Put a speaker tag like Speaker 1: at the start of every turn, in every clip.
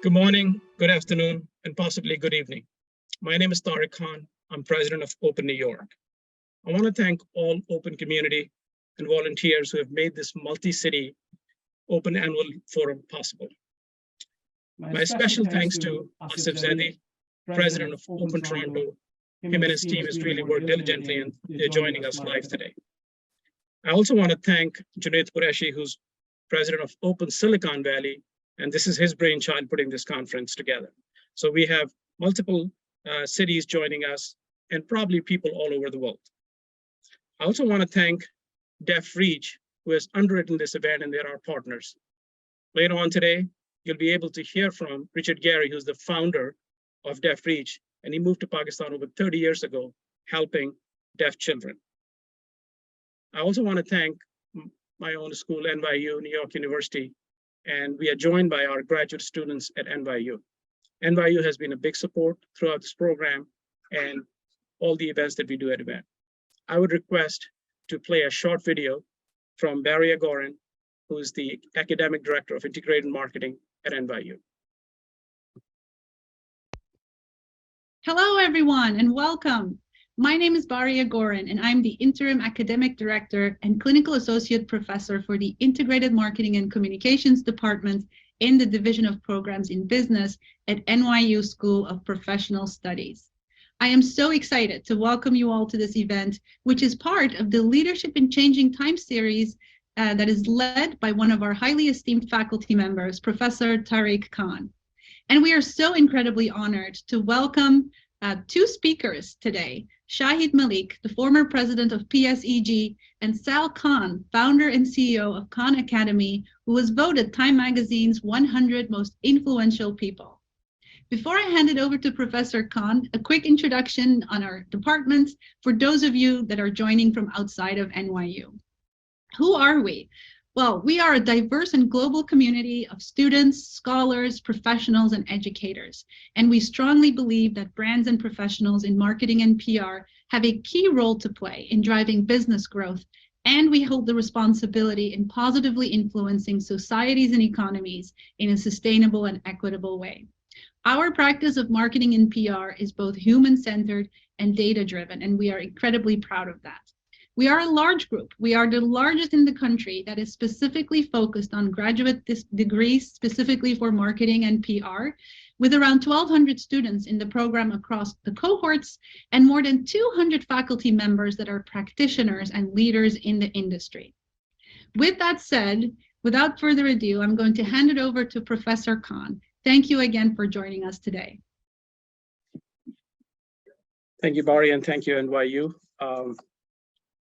Speaker 1: Good morning, good afternoon, and possibly good evening. My name is Tariq Khan. I'm president of Open New York. I want to thank all Open community and volunteers who have made this multi-city Open Annual Forum possible. My special thanks to Asif Zedi, president of Open Toronto. Him and his team has really worked diligently and they're joining us live today. I also want to thank Junaid Qureshi, who's president of Open Silicon Valley, and this is his brainchild putting this conference together. So we have multiple cities joining us and probably people all over the world. I also want to thank Deaf Reach, who has underwritten this event, and they're our partners. Later on today, you'll be able to hear from Richard Gary, who's the founder of Deaf Reach, and he moved to Pakistan over 30 years ago, helping deaf children. I also want to thank my own school, NYU, New York University, and we are joined by our graduate students at NYU. NYU has been a big support throughout this program and all the events that we do at event. I would request to play a short video from Barry Agorin, who is the academic director of integrated marketing at NYU.
Speaker 2: Hello, everyone, and welcome. My name is Barry Agorin, and I'm the Interim Academic Director and Clinical Associate Professor for the Integrated Marketing and Communications Department in the Division of Programs in Business at NYU School of Professional Studies. I am so excited to welcome you all to this event, which is part of the Leadership in Changing Times series that is led by one of our highly esteemed faculty members, Professor Tariq Khan. And we are so incredibly honored to welcome two speakers today, Shahid Malik, the former president of PSEG, and Sal Khan, founder and CEO of Khan Academy, who was voted Time Magazine's 100 Most Influential People. Before I hand it over to Professor Khan, a quick introduction on our department for those of you that are joining from outside of NYU. Who are we? Well, we are a diverse and global community of students, scholars, professionals, and educators. And we strongly believe that brands and professionals in marketing and PR have a key role to play in driving business growth. And we hold the responsibility in positively influencing societies and economies in a sustainable and equitable way. Our practice of marketing and PR is both human-centered and data-driven, and we are incredibly proud of that. We are a large group. We are the largest in the country that is specifically focused on graduate degrees, specifically for marketing and PR, with around 1,200 students in the program across the cohorts and more than 200 faculty members that are practitioners and leaders in the industry. With that said, without further ado, I'm going to hand it over to Professor Khan. Thank you again for joining us today.
Speaker 1: Thank you, Barry, and thank you, NYU.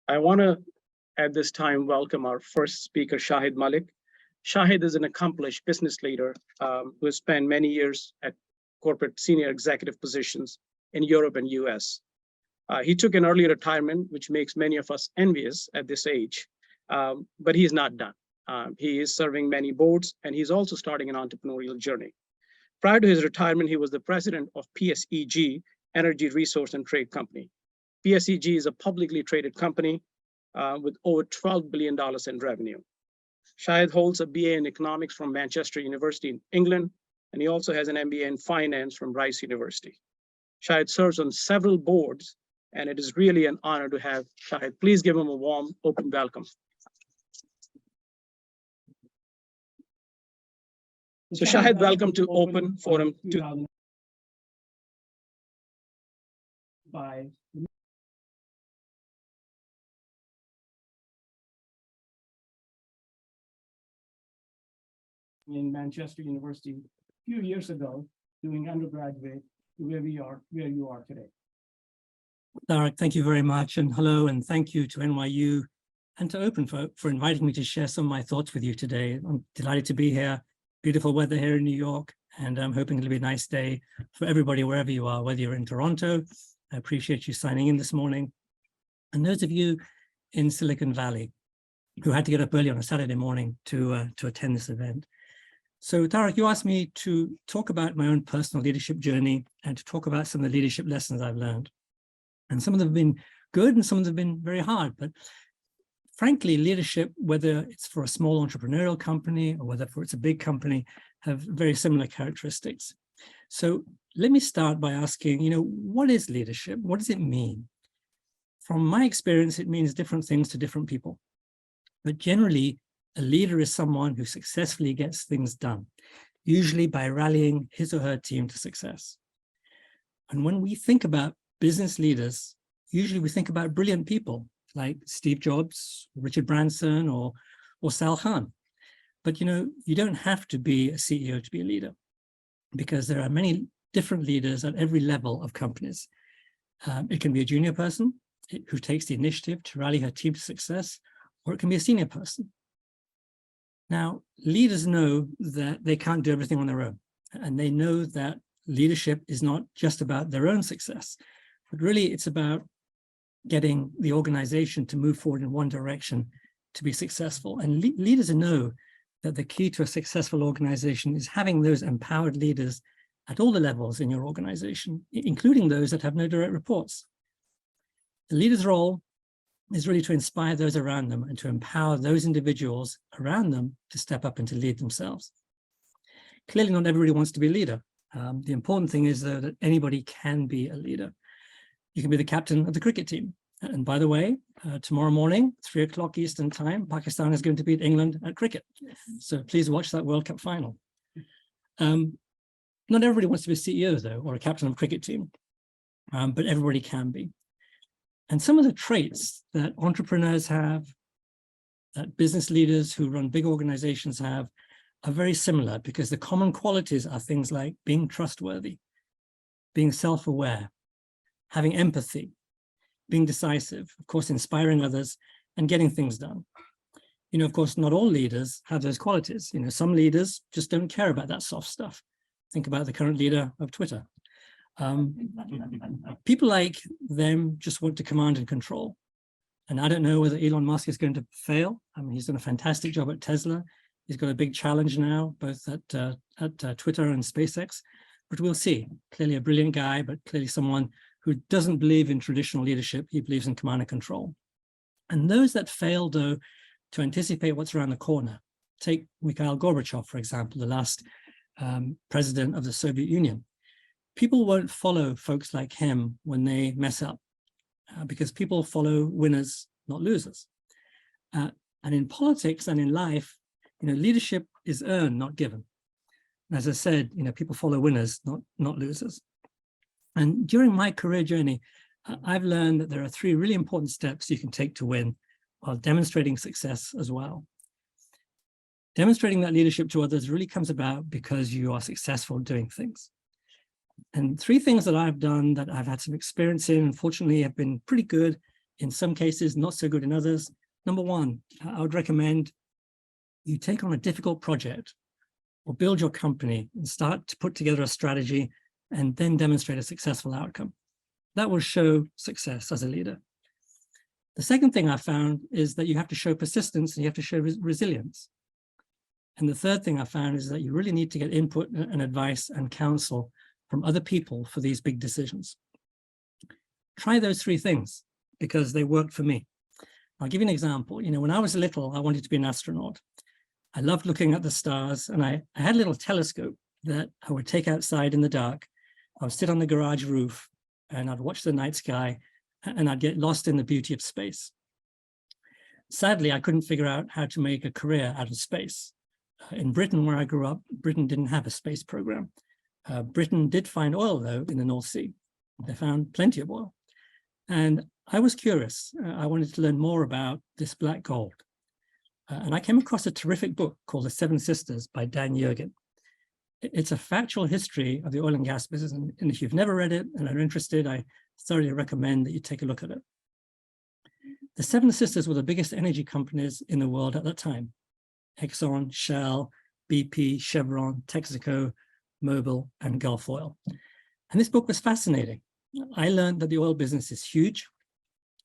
Speaker 1: I want to, at this time, welcome our first speaker, Shahid Malik. Shahid is an accomplished business leader who has spent many years at corporate senior executive positions in Europe and US. He took an early retirement, which makes many of us envious at this age, but he's not done. He is serving many boards, and he's also starting an entrepreneurial journey. Prior to his retirement, he was the president of PSEG, Energy Resource and Trade Company. PSEG is a publicly traded company with over $12 billion in revenue. Shahid holds a BA in economics from Manchester University in England, and he also has an MBA in finance from Rice University. Shahid serves on several boards, and it is really an honor to have Shahid. Please give him a warm, open welcome. So Shahid, welcome to Open Forum.
Speaker 3: In Manchester University a few years ago, doing undergraduate, to where you are today.
Speaker 4: Tariq, thank you very much, and hello, and thank you to NYU and to Open for inviting me to share some of my thoughts with you today. I'm delighted to be here. Beautiful weather here in New York, and I'm hoping it'll be a nice day for everybody wherever you are, whether you're in Toronto. I appreciate you signing in this morning. And those of you in Silicon Valley who had to get up early on a Saturday morning to attend this event. So Tariq, you asked me to talk about my own personal leadership journey and to talk about some of the leadership lessons I've learned. And some of them have been good and some of them have been very hard. But frankly, leadership, whether it's for a small entrepreneurial company or whether it's a big company, have very similar characteristics. So let me start by asking, what is leadership? What does it mean? From my experience, it means different things to different people. But generally, a leader is someone who successfully gets things done, usually by rallying his or her team to success. And when we think about business leaders, usually we think about brilliant people like Steve Jobs, Richard Branson, or Sal Khan. But you don't have to be a CEO to be a leader, because there are many different leaders at every level of companies. It can be a junior person who takes the initiative to rally her team to success, or it can be a senior person. Now, leaders know that they can't do everything on their own, and they know that leadership is not just about their own success, but really it's about getting the organization to move forward in one direction to be successful. And leaders know that the key to a successful organization is having those empowered leaders at all the levels in your organization, including those that have no direct reports. The leader's role is really to inspire those around them and to empower those individuals around them to step up and to lead themselves. Clearly, not everybody wants to be a leader. The important thing is, though, that anybody can be a leader. You can be the captain of the cricket team. And by the way, tomorrow morning, 3 o'clock Eastern time, Pakistan is going to beat England at cricket. So please watch that World Cup final. Not everybody wants to be a CEO, though, or a captain of a cricket team, but everybody can be. And some of the traits that entrepreneurs have, that business leaders who run big organizations have, are very similar, because the common qualities are things like being trustworthy, being self-aware, having empathy, being decisive, of course, inspiring others, and getting things done. Of course, not all leaders have those qualities. Some leaders just don't care about that soft stuff. Think about the current leader of Twitter. People like them just want to command and control. And I don't know whether Elon Musk is going to fail. I mean, he's done a fantastic job at Tesla. He's got a big challenge now, both at Twitter and SpaceX, but we'll see. Clearly a brilliant guy, but clearly someone who doesn't believe in traditional leadership. He believes in command and control. And those that fail, though, to anticipate what's around the corner. Take Mikhail Gorbachev, for example, the last president of the Soviet Union. People won't follow folks like him when they mess up, because people follow winners, not losers. And in politics and in life, leadership is earned, not given. And as I said, people follow winners, not losers. And during my career journey, I've learned that there are 3 really important steps you can take to win, while demonstrating success as well. Demonstrating that leadership to others really comes about because you are successful doing things. And 3 things that I've done that I've had some experience in, unfortunately, have been pretty good in some cases, not so good in others. Number 1, I would recommend you take on a difficult project or build your company and start to put together a strategy and then demonstrate a successful outcome. That will show success as a leader. The second thing I found is that you have to show persistence and you have to show resilience. And the third thing I found is that you really need to get input and advice and counsel from other people for these big decisions. Try those 3 things because they worked for me. I'll give you an example. When I was little, I wanted to be an astronaut. I loved looking at the stars, and I had a little telescope that I would take outside in the dark. I would sit on the garage roof and I'd watch the night sky, and I'd get lost in the beauty of space. Sadly, I couldn't figure out how to make a career out of space. In Britain, where I grew up, Britain didn't have a space program. Britain did find oil, though, in the North Sea. They found plenty of oil. And I was curious. I wanted to learn more about this black gold. And I came across a terrific book called The 7 Sisters by Dan Jurgen. It's a factual history of the oil and gas business. And if you've never read it and are interested, I thoroughly recommend that you take a look at it. The 7 Sisters were the biggest energy companies in the world at that time: Exxon, Shell, BP, Chevron, Texaco, Mobil, and Gulf Oil. And this book was fascinating. I learned that the oil business is huge.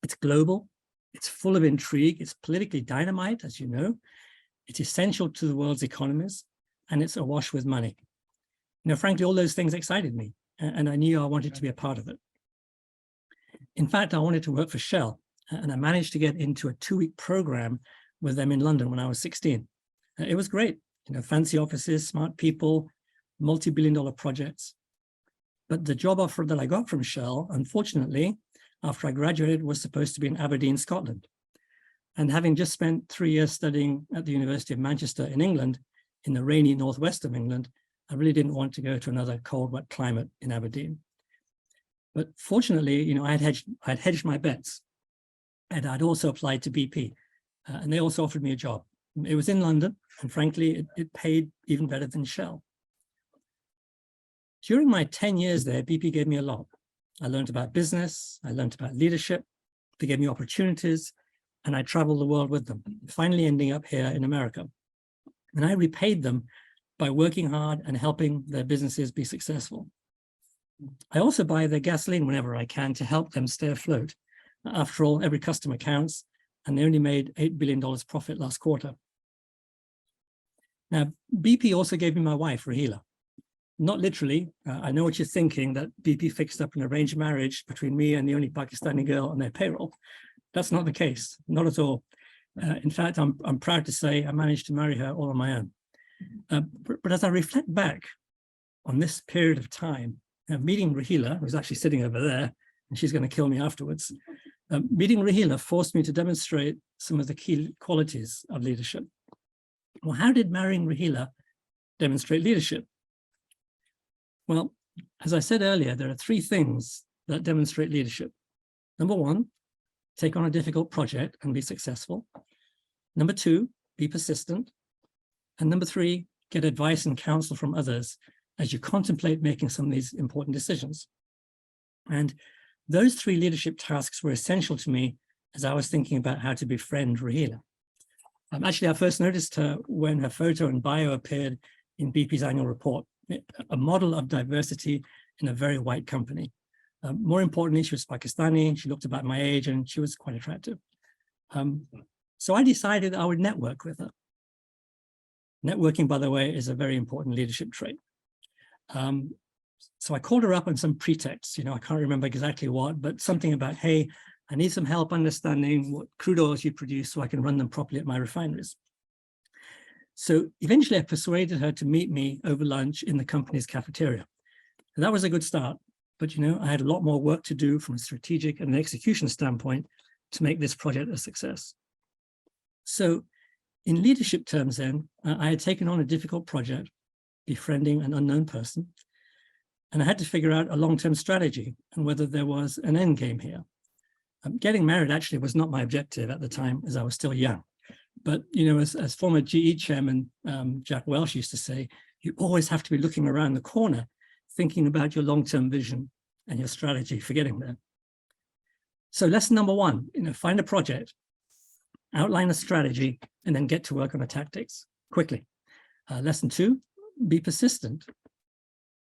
Speaker 4: It's global. It's full of intrigue. It's politically dynamite, as you know. It's essential to the world's economies, and it's awash with money. Frankly, all those things excited me, and I knew I wanted to be a part of it. In fact, I wanted to work for Shell, and I managed to get into a 2-week program with them in London when I was 16. It was great. fancy offices, smart people, multi-billion-dollar projects. But the job offer that I got from Shell, unfortunately, after I graduated, was supposed to be in Aberdeen, Scotland. And having just spent 3 years studying at the University of Manchester in England, in the rainy northwest of England, I really didn't want to go to another cold, wet climate in Aberdeen. But fortunately, I had hedged my bets, and I'd also applied to BP, and they also offered me a job. It was in London, and frankly, it paid even better than Shell. During my 10 years there, BP gave me a lot. I learned about business, I learned about leadership, they gave me opportunities, and I traveled the world with them, finally ending up here in America. And I repaid them by working hard and helping their businesses be successful. I also buy their gasoline whenever I can to help them stay afloat. After all, every customer counts, and they only made $8 billion profit last quarter. Now, BP also gave me my wife, Rahila. Not literally. I know what you're thinking, that BP fixed up an arranged marriage between me and the only Pakistani girl on their payroll. That's not the case, not at all. In fact, I'm proud to say I managed to marry her all on my own. But as I reflect back on this period of time, meeting Rahila, who's actually sitting over there, and she's going to kill me afterwards, meeting Rahila forced me to demonstrate some of the key qualities of leadership. Well, how did marrying Rahila demonstrate leadership? Well, as I said earlier, there are 3 things that demonstrate leadership. Number 1, take on a difficult project and be successful. Number 2, be persistent. And number 3, get advice and counsel from others as you contemplate making some of these important decisions. And those 3 leadership tasks were essential to me as I was thinking about how to befriend Rahila. Actually, I first noticed her when her photo and bio appeared in BP's annual report, a model of diversity in a very white company. More importantly, she was Pakistani, she looked about my age, and she was quite attractive. So I decided I would network with her. Networking, by the way, is a very important leadership trait. So I called her up on some pretext, I can't remember exactly what, but something about, hey, I need some help understanding what crude oils you produce so I can run them properly at my refineries. So eventually I persuaded her to meet me over lunch in the company's cafeteria. And that was a good start, but I had a lot more work to do from a strategic and an execution standpoint to make this project a success. So in leadership terms then, I had taken on a difficult project, befriending an unknown person, and I had to figure out a long-term strategy and whether there was an end game here. Getting married actually was not my objective at the time, as I was still young. But, as former GE chairman Jack Welch used to say, you always have to be looking around the corner, thinking about your long-term vision and your strategy for getting there. So lesson number 1, find a project, outline a strategy, and then get to work on the tactics quickly. Lesson 2, be persistent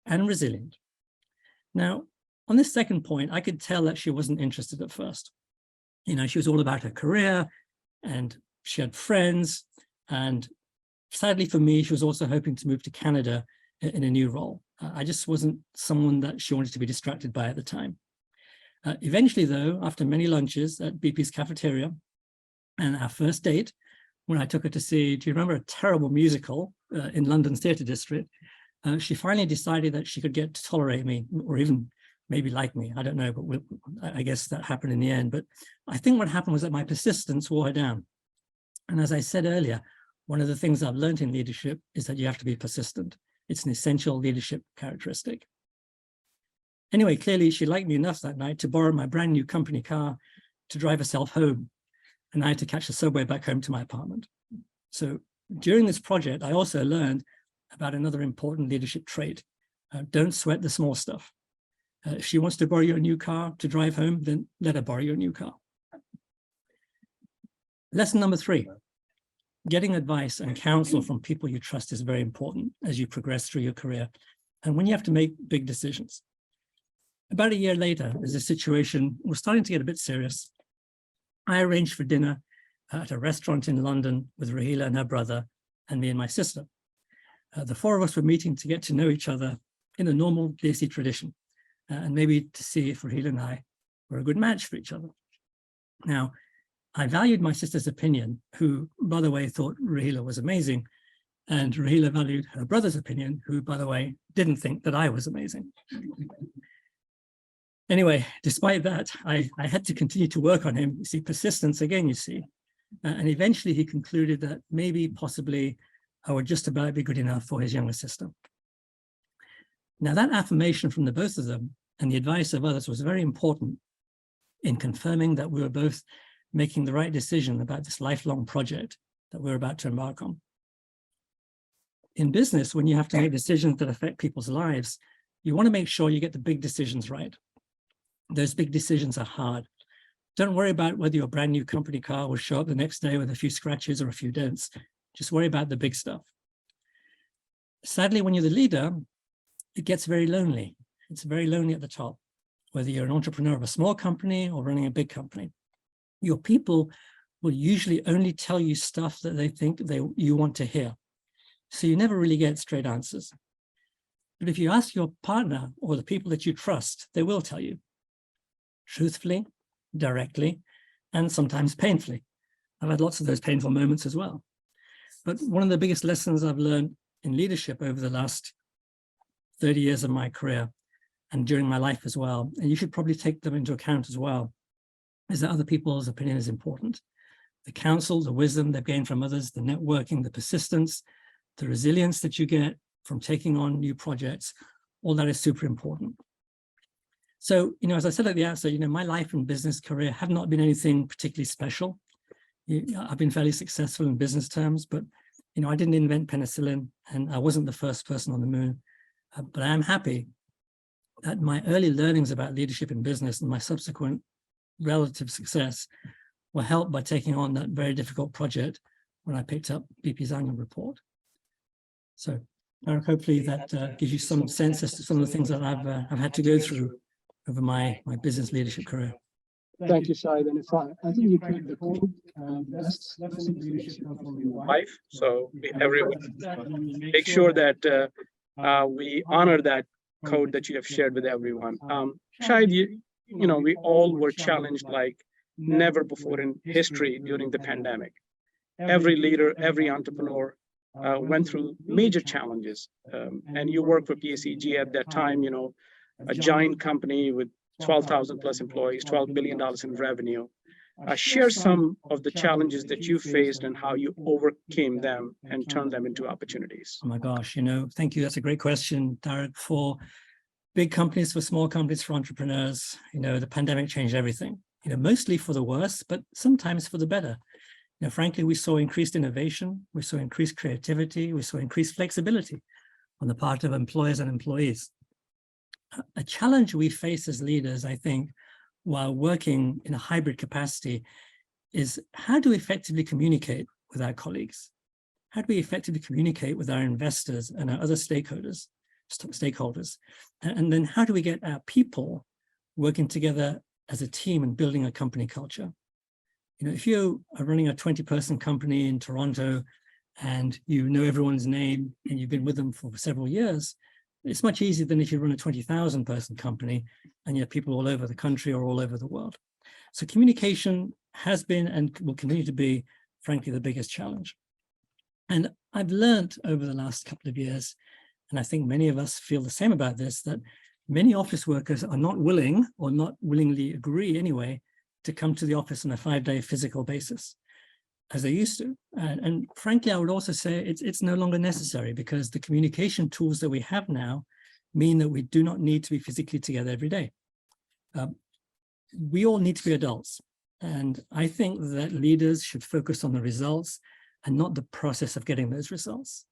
Speaker 4: and resilient. Now, on this second point, I could tell that she wasn't interested at first. She was all about her career and she had friends. And sadly for me, she was also hoping to move to Canada in a new role. I just wasn't someone that she wanted to be distracted by at the time. Eventually, though, after many lunches at BP's cafeteria and our first date, when I took her to see, do you remember a terrible musical in London's theatre district? She finally decided that she could get to tolerate me, or even maybe like me. I don't know, but I guess that happened in the end. But I think what happened was that my persistence wore her down. And as I said earlier, one of the things I've learned in leadership is that you have to be persistent. It's an essential leadership characteristic. Anyway, clearly she liked me enough that night to borrow my brand new company car to drive herself home. And I had to catch the subway back home to my apartment. So during this project, I also learned about another important leadership trait. Don't sweat the small stuff. If she wants to borrow your new car to drive home, then let her borrow your new car. Lesson number 3, getting advice and counsel from people you trust is very important as you progress through your career and when you have to make big decisions. About a year later, as the situation was starting to get a bit serious, I arranged for dinner at a restaurant in London with Rahila and her brother and me and my sister. The 4 of us were meeting to get to know each other in a normal Desi tradition and maybe to see if Rahila and I were a good match for each other. Now, I valued my sister's opinion, who, by the way, thought Rahila was amazing, And Rahila valued her brother's opinion, who, by the way, didn't think that I was amazing. Anyway, despite that, I had to continue to work on him. You see, persistence again, you see. And eventually he concluded that maybe, possibly, I would just about be good enough for his younger sister. Now, that affirmation from the both of them and the advice of others was very important in confirming that we were both making the right decision about this lifelong project that we're about to embark on. In business, when you have to make decisions that affect people's lives, you want to make sure you get the big decisions right. Those big decisions are hard. Don't worry about whether your brand new company car will show up the next day with a few scratches or a few dents. Just worry about the big stuff. Sadly, when you're the leader, it gets very lonely. It's very lonely at the top, whether you're an entrepreneur of a small company or running a big company. Your people will usually only tell you stuff that they think you want to hear. So you never really get straight answers. But if you ask your partner or the people that you trust, they will tell you truthfully, directly, and sometimes painfully. I've had lots of those painful moments as well. But one of the biggest lessons I've learned in leadership over the last 30 years of my career and during my life as well, and you should probably take them into account as well, is that other people's opinion is important. The counsel, the wisdom they've gained from others, the networking, the persistence, the resilience that you get from taking on new projects, all that is super important. So, as I said at the outset, my life and business career have not been anything particularly special. I've been fairly successful in business terms, but, I didn't invent penicillin and I wasn't the first person on the moon. But I am happy that my early learnings about leadership in business and my subsequent relative success were helped by taking on that very difficult project when I picked up BP's annual report. So hopefully that gives you some sense as to some of the things that I've had to go through over my business leadership career.
Speaker 3: Thank you, Shahid. And I think you put the quote, that's leadership comes from your wife.
Speaker 1: So everyone, make sure that we honor that code that you have shared with everyone. Shahid, we all were challenged like never before in history during the pandemic. Every leader, every entrepreneur went through major challenges. And you worked for PSEG at that time, a giant company with 12,000 plus employees, $12 billion in revenue. Share some of the challenges that you faced and how you overcame them and turned them into opportunities.
Speaker 4: Oh my gosh, thank you. That's a great question, Tariq. For big companies, for small companies, for entrepreneurs, the pandemic changed everything, mostly for the worse, but sometimes for the better. Frankly, we saw increased innovation, we saw increased creativity, we saw increased flexibility on the part of employers and employees. A challenge we face as leaders, I think, while working in a hybrid capacity is how do we effectively communicate with our colleagues? How do we effectively communicate with our investors and our other stakeholders? And then how do we get our people working together as a team and building a company culture? If you are running a 20-person company in Toronto and you know everyone's name and you've been with them for several years, it's much easier than if you run a 20,000-person company and you have people all over the country or all over the world. So communication has been and will continue to be, frankly, the biggest challenge. And I've learned over the last couple of years, and I think many of us feel the same about this, that many office workers are not willing or not willingly agree anyway to come to the office on a 5-day physical basis as they used to. And frankly, I would also say it's no longer necessary because the communication tools that we have now mean that we do not need to be physically together every day. We all need to be adults. And I think that leaders should focus on the results and not the process of getting those results.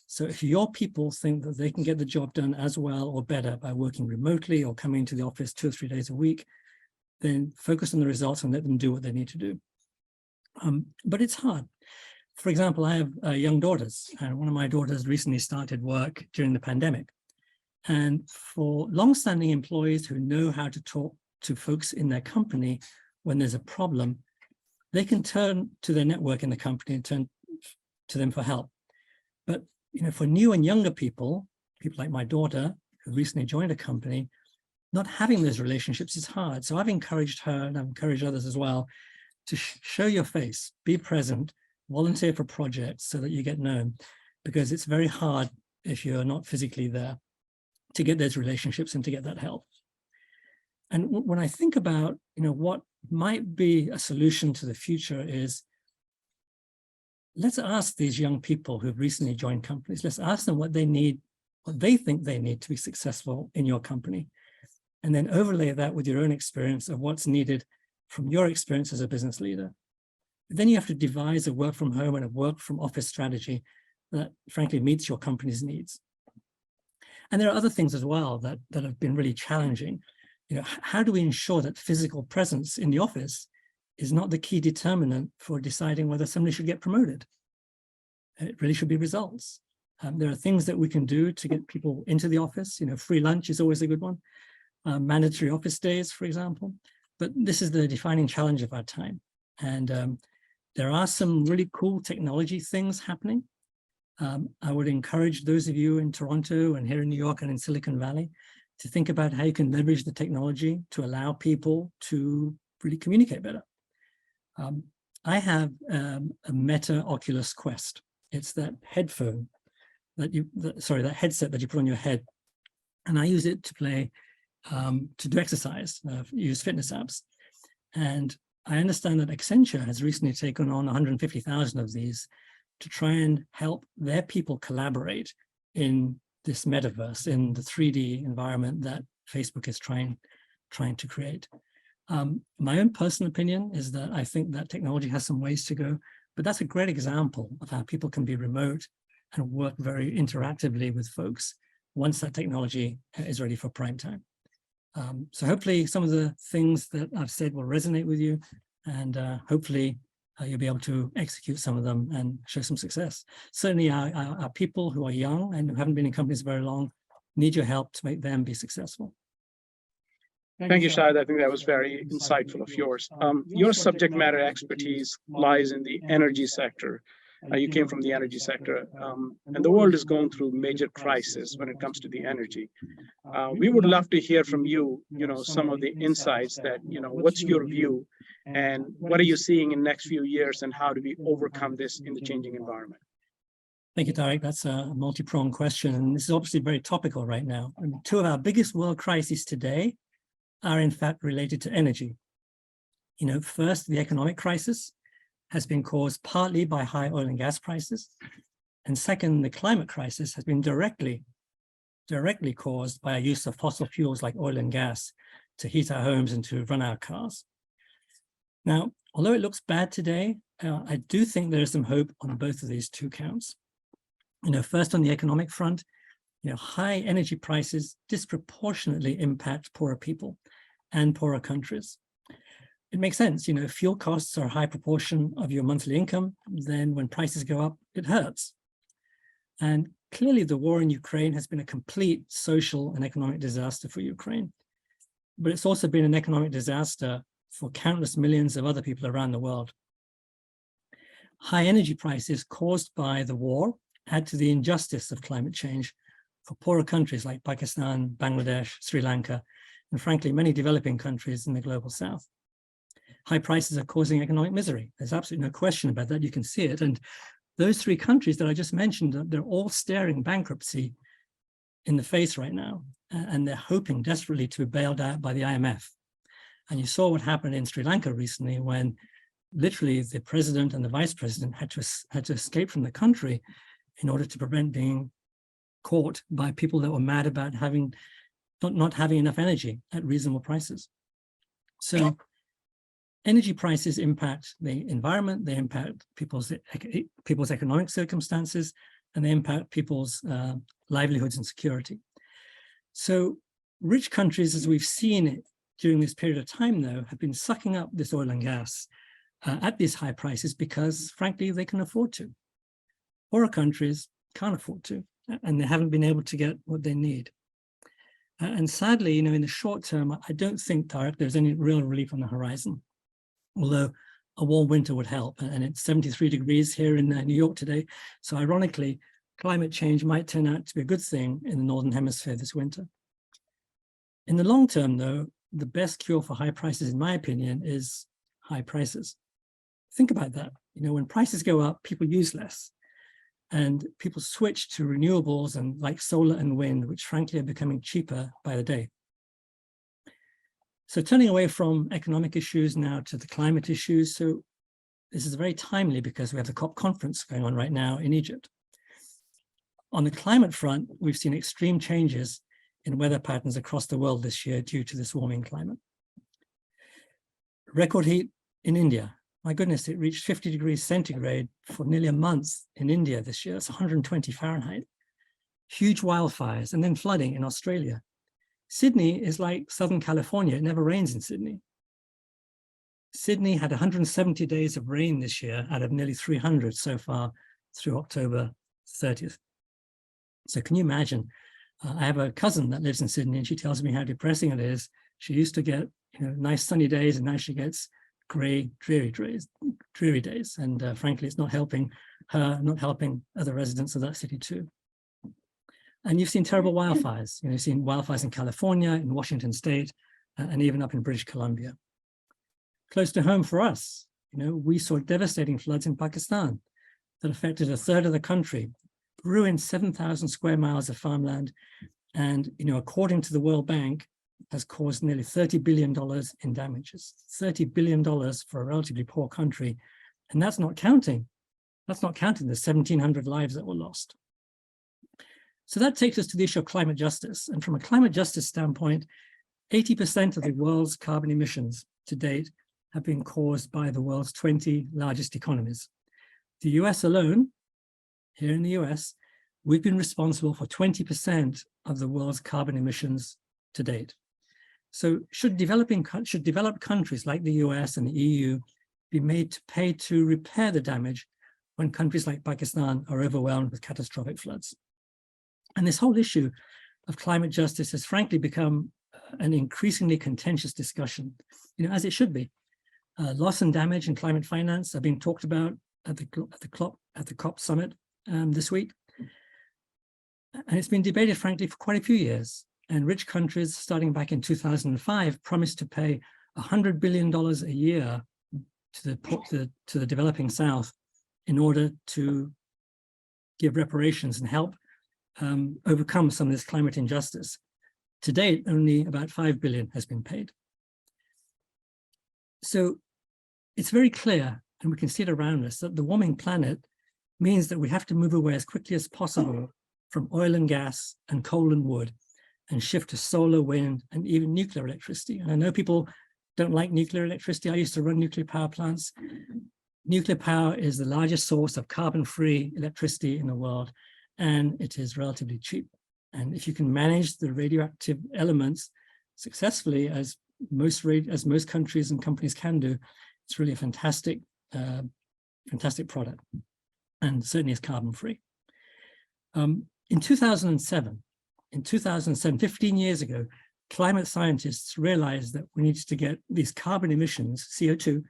Speaker 4: So if your people think that they can get the job done as well or better by working remotely or coming to the office 2 or 3 days a week, then focus on the results and let them do what they need to do. But it's hard. For example, I have young daughters, and one of my daughters recently started work during the pandemic. And for long-standing employees who know how to talk to folks in their company when there's a problem, they can turn to their network in the company and turn to them for help. But for new and younger people like my daughter, who recently joined a company, not having those relationships is hard. So I've encouraged her, and I've encouraged others as well, to show your face, be present, volunteer for projects so that you get known. because it's very hard if you're not physically there to get those relationships and to get that help. And when I think about, what might be a solution to the future is, let's ask these young people who've recently joined companies, let's ask them what they need, what they think they need to be successful in your company. And then overlay that with your own experience of what's needed from your experience as a business leader. Then you have to devise a work from home and a work from office strategy that frankly meets your company's needs. And there are other things as well that have been really challenging. How do we ensure that physical presence in the office is not the key determinant for deciding whether somebody should get promoted? It really should be results. There are things that we can do to get people into the office. Free lunch is always a good one. Mandatory office days, for example. But this is the defining challenge of our time. And there are some really cool technology things happening. I would encourage those of you in Toronto and here in New York and in Silicon Valley to think about how you can leverage the technology to allow people to really communicate better. I have a Meta Oculus Quest. It's that headphone that that headset that you put on your head. And I use it to play, to do exercise, use fitness apps. And I understand that Accenture has recently taken on 150,000 of these to try and help their people collaborate in this metaverse, in the 3D environment that Facebook is trying to create. My own personal opinion is that I think that technology has some ways to go, but that's a great example of how people can be remote and work very interactively with folks once that technology is ready for prime time. So hopefully some of the things that I've said will resonate with you, and hopefully you'll be able to execute some of them and show some success. Certainly our people who are young and who haven't been in companies very long need your help to make them be successful.
Speaker 1: Thank you, Shahid. I think that was very insightful of yours. Your subject matter expertise lies in the energy sector. You came from the energy sector, and the world is going through major crisis when it comes to the energy. We would love to hear from you, some of the insights that, what's your view and what are you seeing in the next few years and how do we overcome this in the changing environment?
Speaker 4: Thank you, Tariq. That's a multi-pronged question. And this is obviously very topical right now. I mean, two of our biggest world crises today are in fact related to energy. First, the economic crisis has been caused partly by high oil and gas prices. And second, the climate crisis has been directly caused by our use of fossil fuels like oil and gas to heat our homes and to run our cars. Now, although it looks bad today, I do think there is some hope on both of these two counts. First on the economic front, high energy prices disproportionately impact poorer people and poorer countries. It makes sense, fuel costs are a high proportion of your monthly income. Then when prices go up, it hurts. And clearly the war in Ukraine has been a complete social and economic disaster for Ukraine. But it's also been an economic disaster for countless millions of other people around the world. High energy prices caused by the war add to the injustice of climate change for poorer countries like Pakistan, Bangladesh, Sri Lanka, and frankly, many developing countries in the global south. High prices are causing economic misery. There's absolutely no question about that. You can see it. And those three countries that I just mentioned, they're all staring bankruptcy in the face right now. And they're hoping desperately to be bailed out by the IMF. And you saw what happened in Sri Lanka recently when literally the president and the vice president had to escape from the country in order to prevent being caught by people that were mad about not having enough energy at reasonable prices. So energy prices impact the environment, they impact people's economic circumstances, and they impact people's livelihoods and security. So rich countries, as we've seen during this period of time, though, have been sucking up this oil and gas at these high prices because, frankly, they can afford to. Poorer countries can't afford to, and they haven't been able to get what they need. And sadly, in the short term, I don't think, Tariq, there's any real relief on the horizon, although a warm winter would help. And it's 73 degrees here in New York today. So ironically, climate change might turn out to be a good thing in the Northern Hemisphere this winter. In the long term, though, the best cure for high prices, in my opinion, is high prices. Think about that. When prices go up, people use less. and people switch to renewables and like solar and wind, which frankly are becoming cheaper by the day. So turning away from economic issues now to the climate issues. So this is very timely because we have the COP conference going on right now in Egypt. On the climate front, we've seen extreme changes in weather patterns across the world this year due to this warming climate. Record heat in India. My goodness, it reached 50 degrees centigrade for nearly a month in India this year. It's 120 Fahrenheit. Huge wildfires and then flooding in Australia. Sydney is like Southern California. It never rains in Sydney. Sydney had 170 days of rain this year out of nearly 300 so far through October 30th. So can you imagine? I have a cousin that lives in Sydney and she tells me how depressing it is. She used to get nice sunny days and now she gets gray, dreary days. And frankly, it's not helping her, not helping other residents of that city too. And you've seen terrible wildfires. You've seen wildfires in California, in Washington State, and even up in British Columbia. Close to home for us, we saw devastating floods in Pakistan that affected a third of the country, ruined 7,000 square miles of farmland, and according to the World Bank, has caused nearly $30 billion in damages. $30 billion for a relatively poor country, and that's not counting the 1,700 lives that were lost. So that takes us to the issue of climate justice. And from a climate justice standpoint, 80% of the world's carbon emissions to date have been caused by the world's 20 largest economies. The US alone, here in the US, we've been responsible for 20% of the world's carbon emissions to date. So should developed countries like the US and the EU be made to pay to repair the damage when countries like Pakistan are overwhelmed with catastrophic floods? And this whole issue of climate justice has frankly become an increasingly contentious discussion, as it should be. Loss and damage in climate finance are being talked about at the COP summit this week. And it's been debated, frankly, for quite a few years. And rich countries, starting back in 2005, promised to pay $100 billion a year to the developing South in order to give reparations and help overcome some of this climate injustice. To date, only about $5 billion has been paid. So it's very clear, and we can see it around us, that the warming planet means that we have to move away as quickly as possible from oil and gas and coal and wood and shift to solar, wind, and even nuclear electricity. And I know people don't like nuclear electricity. I used to run nuclear power plants. Nuclear power is the largest source of carbon-free electricity in the world, and it is relatively cheap. And if you can manage the radioactive elements successfully, as most countries and companies can do, it's really a fantastic product, and certainly is carbon-free. In 2007, 15 years ago, climate scientists realized that we needed to get these carbon emissions, CO2,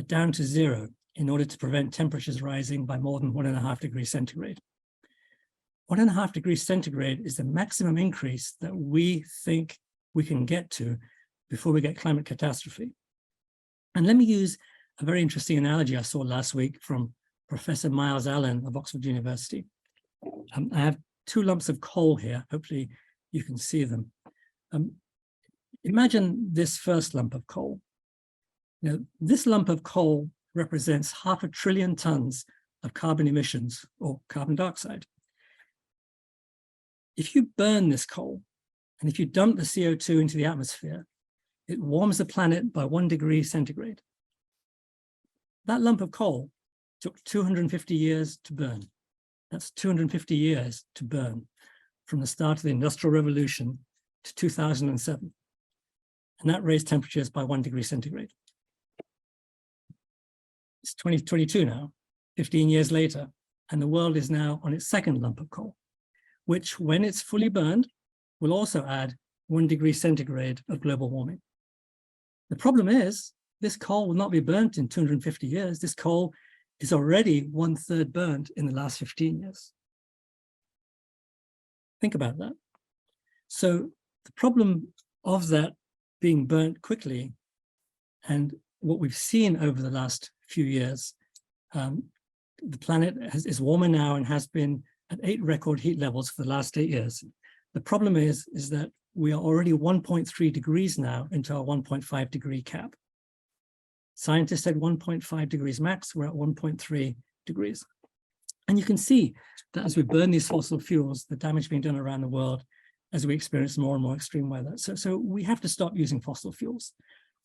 Speaker 4: down to zero in order to prevent temperatures rising by more than 1.5 degrees centigrade. 1.5 degrees centigrade is the maximum increase that we think we can get to before we get climate catastrophe. And let me use a very interesting analogy I saw last week from Professor Miles Allen of Oxford University. I have two lumps of coal here. Hopefully you can see them. Imagine this first lump of coal. This lump of coal represents 500 billion tons of carbon emissions, or carbon dioxide. If you burn this coal, and if you dump the CO2 into the atmosphere, it warms the planet by 1 degree centigrade. That lump of coal took 250 years to burn. That's 250 years to burn from the start of the Industrial Revolution to 2007. And that raised temperatures by 1 degree centigrade. It's 2022 now, 15 years later, and the world is now on its second lump of coal, which, when it's fully burned, will also add 1 degree centigrade of global warming. The problem is, this coal will not be burnt in 250 years. This coal is already 1/3 burnt in the last 15 years. Think about that. So the problem of that being burnt quickly, and what we've seen over the last few years, the planet is warmer now and has been at 8 record heat levels for the last 8 years. The problem is that we are already 1.3 degrees now into our 1.5 degree cap. Scientists said 1.5 degrees max, we're at 1.3 degrees. And you can see that as we burn these fossil fuels, the damage being done around the world as we experience more and more extreme weather. So we have to stop using fossil fuels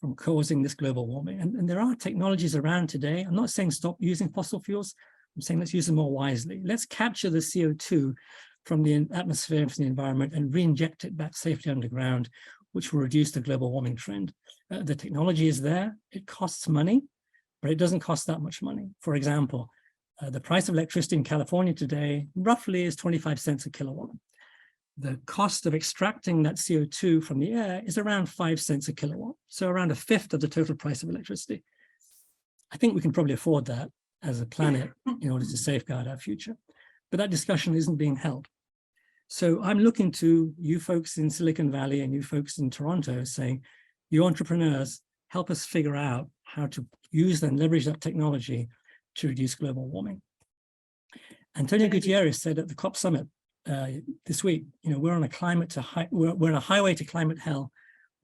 Speaker 4: from causing this global warming. And there are technologies around today. I'm not saying stop using fossil fuels. I'm saying let's use them more wisely. Let's capture the CO2 from the atmosphere, from the environment, and re-inject it back safely underground, which will reduce the global warming trend. The technology is there. It costs money, but it doesn't cost that much money. For example, the price of electricity in California today roughly is 25 cents a kilowatt. The cost of extracting that CO2 from the air is around 5 cents a kilowatt, so around a fifth of the total price of electricity. I think we can probably afford that as a planet in order to safeguard our future, but that discussion isn't being held. So I'm looking to you folks in Silicon Valley and you folks in Toronto saying, you entrepreneurs, help us figure out how to use and leverage that technology to reduce global warming. Antonio Gutierrez said at the COP summit this week, we're on a we're on a highway to climate hell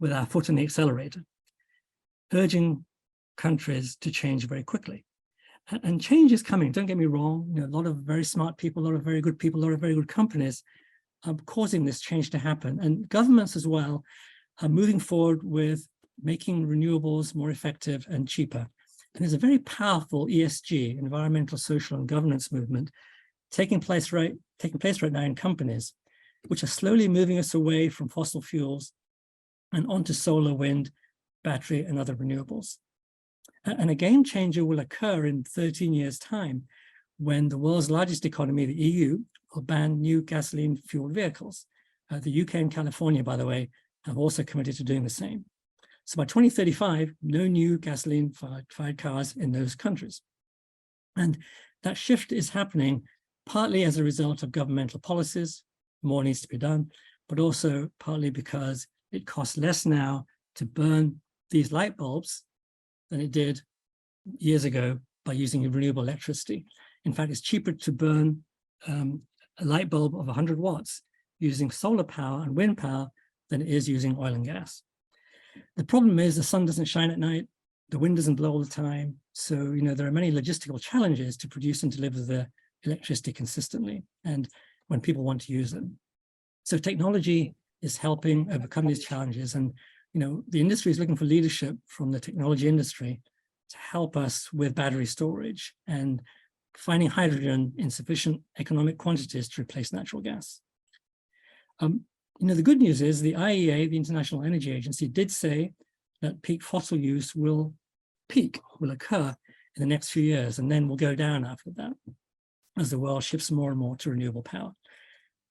Speaker 4: with our foot on the accelerator, urging countries to change very quickly. And change is coming, don't get me wrong. A lot of very smart people, a lot of very good people, a lot of very good companies are causing this change to happen. And governments as well are moving forward with making renewables more effective and cheaper. And there's a very powerful ESG, environmental, social, and governance movement taking place right now in companies, which are slowly moving us away from fossil fuels and onto solar, wind, battery, and other renewables. And a game changer will occur in 13 years' time when the world's largest economy, the EU, will ban new gasoline-fueled vehicles. The UK and California, by the way, have also committed to doing the same. So by 2035, no new gasoline-fired cars in those countries. And that shift is happening partly as a result of governmental policies, more needs to be done, but also partly because it costs less now to burn these light bulbs than it did years ago by using renewable electricity. In fact, it's cheaper to burn a light bulb of 100 watts using solar power and wind power than it is using oil and gas. The problem is the sun doesn't shine at night, the wind doesn't blow all the time. So, there are many logistical challenges to produce and deliver the electricity consistently and when people want to use them. So technology is helping overcome these challenges. And, the industry is looking for leadership from the technology industry to help us with battery storage and finding hydrogen in sufficient economic quantities to replace natural gas. The good news is the IEA, the International Energy Agency, did say that peak fossil use will occur in the next few years, and then will go down after that as the world shifts more and more to renewable power.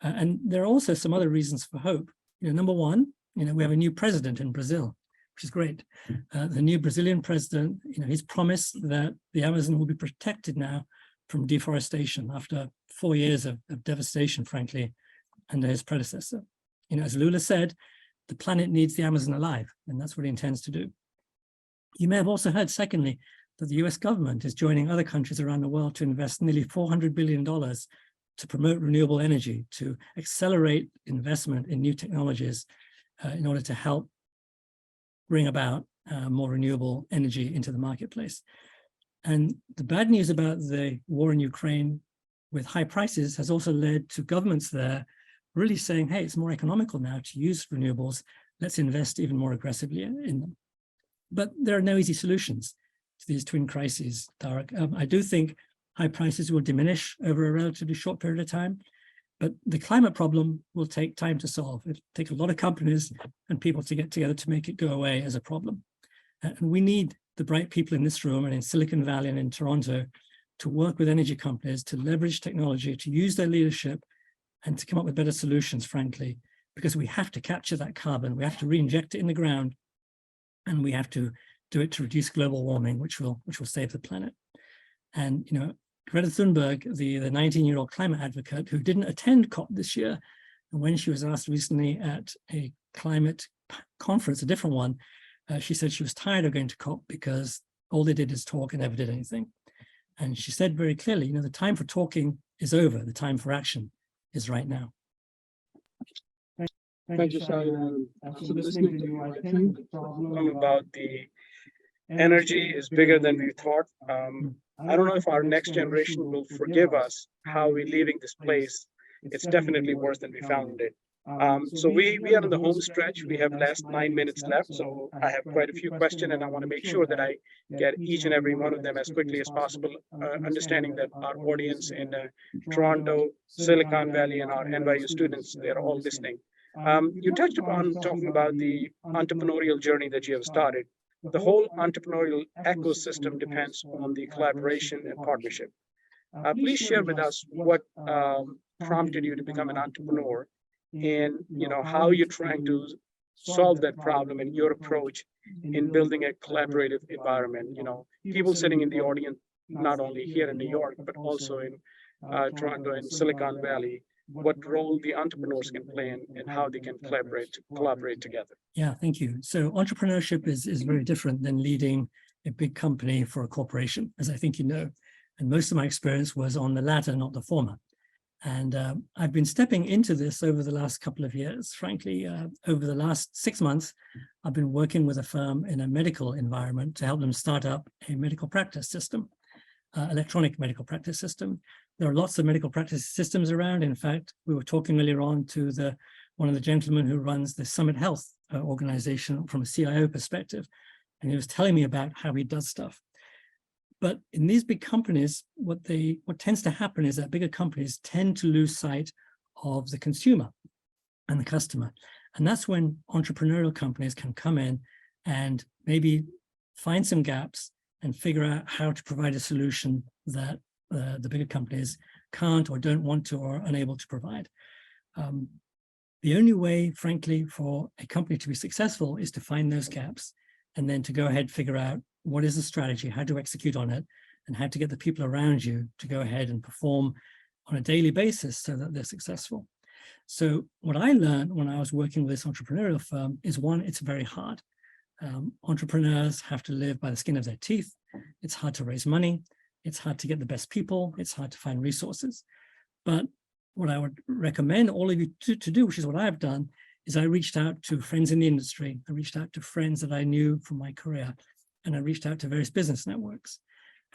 Speaker 4: And there are also some other reasons for hope. Number one, we have a new president in Brazil, which is great. The new Brazilian president, he's promised that the Amazon will be protected now from deforestation after 4 years of devastation, frankly, under his predecessor. As Lula said, the planet needs the Amazon alive, and that's what he intends to do. You may have also heard, secondly, that the US government is joining other countries around the world to invest nearly $400 billion to promote renewable energy, to accelerate investment in new technologies in order to help bring about more renewable energy into the marketplace. And the bad news about the war in Ukraine with high prices has also led to governments there really saying, hey, it's more economical now to use renewables. Let's invest even more aggressively in them. But there are no easy solutions to these twin crises, Tariq. I do think high prices will diminish over a relatively short period of time, but the climate problem will take time to solve. It'll take a lot of companies and people to get together to make it go away as a problem. And we need the bright people in this room and in Silicon Valley and in Toronto to work with energy companies to leverage technology, to use their leadership and to come up with better solutions, frankly, because we have to capture that carbon, we have to re-inject it in the ground, and we have to do it to reduce global warming, which will save the planet. And, Greta Thunberg, the 19-year-old climate advocate who didn't attend COP this year, and when she was asked recently at a climate conference, a different one, she said she was tired of going to COP because all they did is talk and never did anything. And she said very clearly, the time for talking is over. The time for action is right now.
Speaker 1: Thank you, Shahid. After listening to you, I think the problem about the energy is bigger than we thought. I don't know if our next generation will forgive us how we're leaving this place. It's definitely worse than we found it. So we are in the home stretch. We have last 9 minutes left. So I have quite a few questions, and I want to make sure that I get each and every one of them as quickly as possible, understanding that our audience in Toronto, Silicon Valley, and our NYU students, they're all listening. You touched upon talking about the entrepreneurial journey that you have started. The whole entrepreneurial ecosystem depends on the collaboration and partnership. Please share with us what prompted you to become an entrepreneur, and how you're trying to solve that problem and your approach in building a collaborative environment. People sitting in the audience, not only here in New York, but also in Toronto and Silicon Valley, what role the entrepreneurs can play and how they can collaborate together.
Speaker 4: Yeah, thank you. So entrepreneurship is very different than leading a big company for a corporation, as I think you know. And most of my experience was on the latter, not the former. And I've been stepping into this over the last couple of years. Frankly, over the last 6 months, I've been working with a firm in a medical environment to help them start up a medical practice system, electronic medical practice system. There are lots of medical practice systems around. In fact, we were talking earlier on to one of the gentlemen who runs the Summit Health organization from a CIO perspective, and he was telling me about how he does stuff. But in these big companies, what tends to happen is that bigger companies tend to lose sight of the consumer and the customer. And that's when entrepreneurial companies can come in and maybe find some gaps and figure out how to provide a solution that the bigger companies can't or don't want to or are unable to provide. The only way, frankly, for a company to be successful is to find those gaps and then to go ahead, figure out what is the strategy, how to execute on it, and how to get the people around you to go ahead and perform on a daily basis so that they're successful. So what I learned when I was working with this entrepreneurial firm is, one, it's very hard. Entrepreneurs have to live by the skin of their teeth. It's hard to raise money. It's hard to get the best people. It's hard to find resources. But what I would recommend all of you to do, which is what I've done, is I reached out to friends in the industry. I reached out to friends that I knew from my career, and I reached out to various business networks.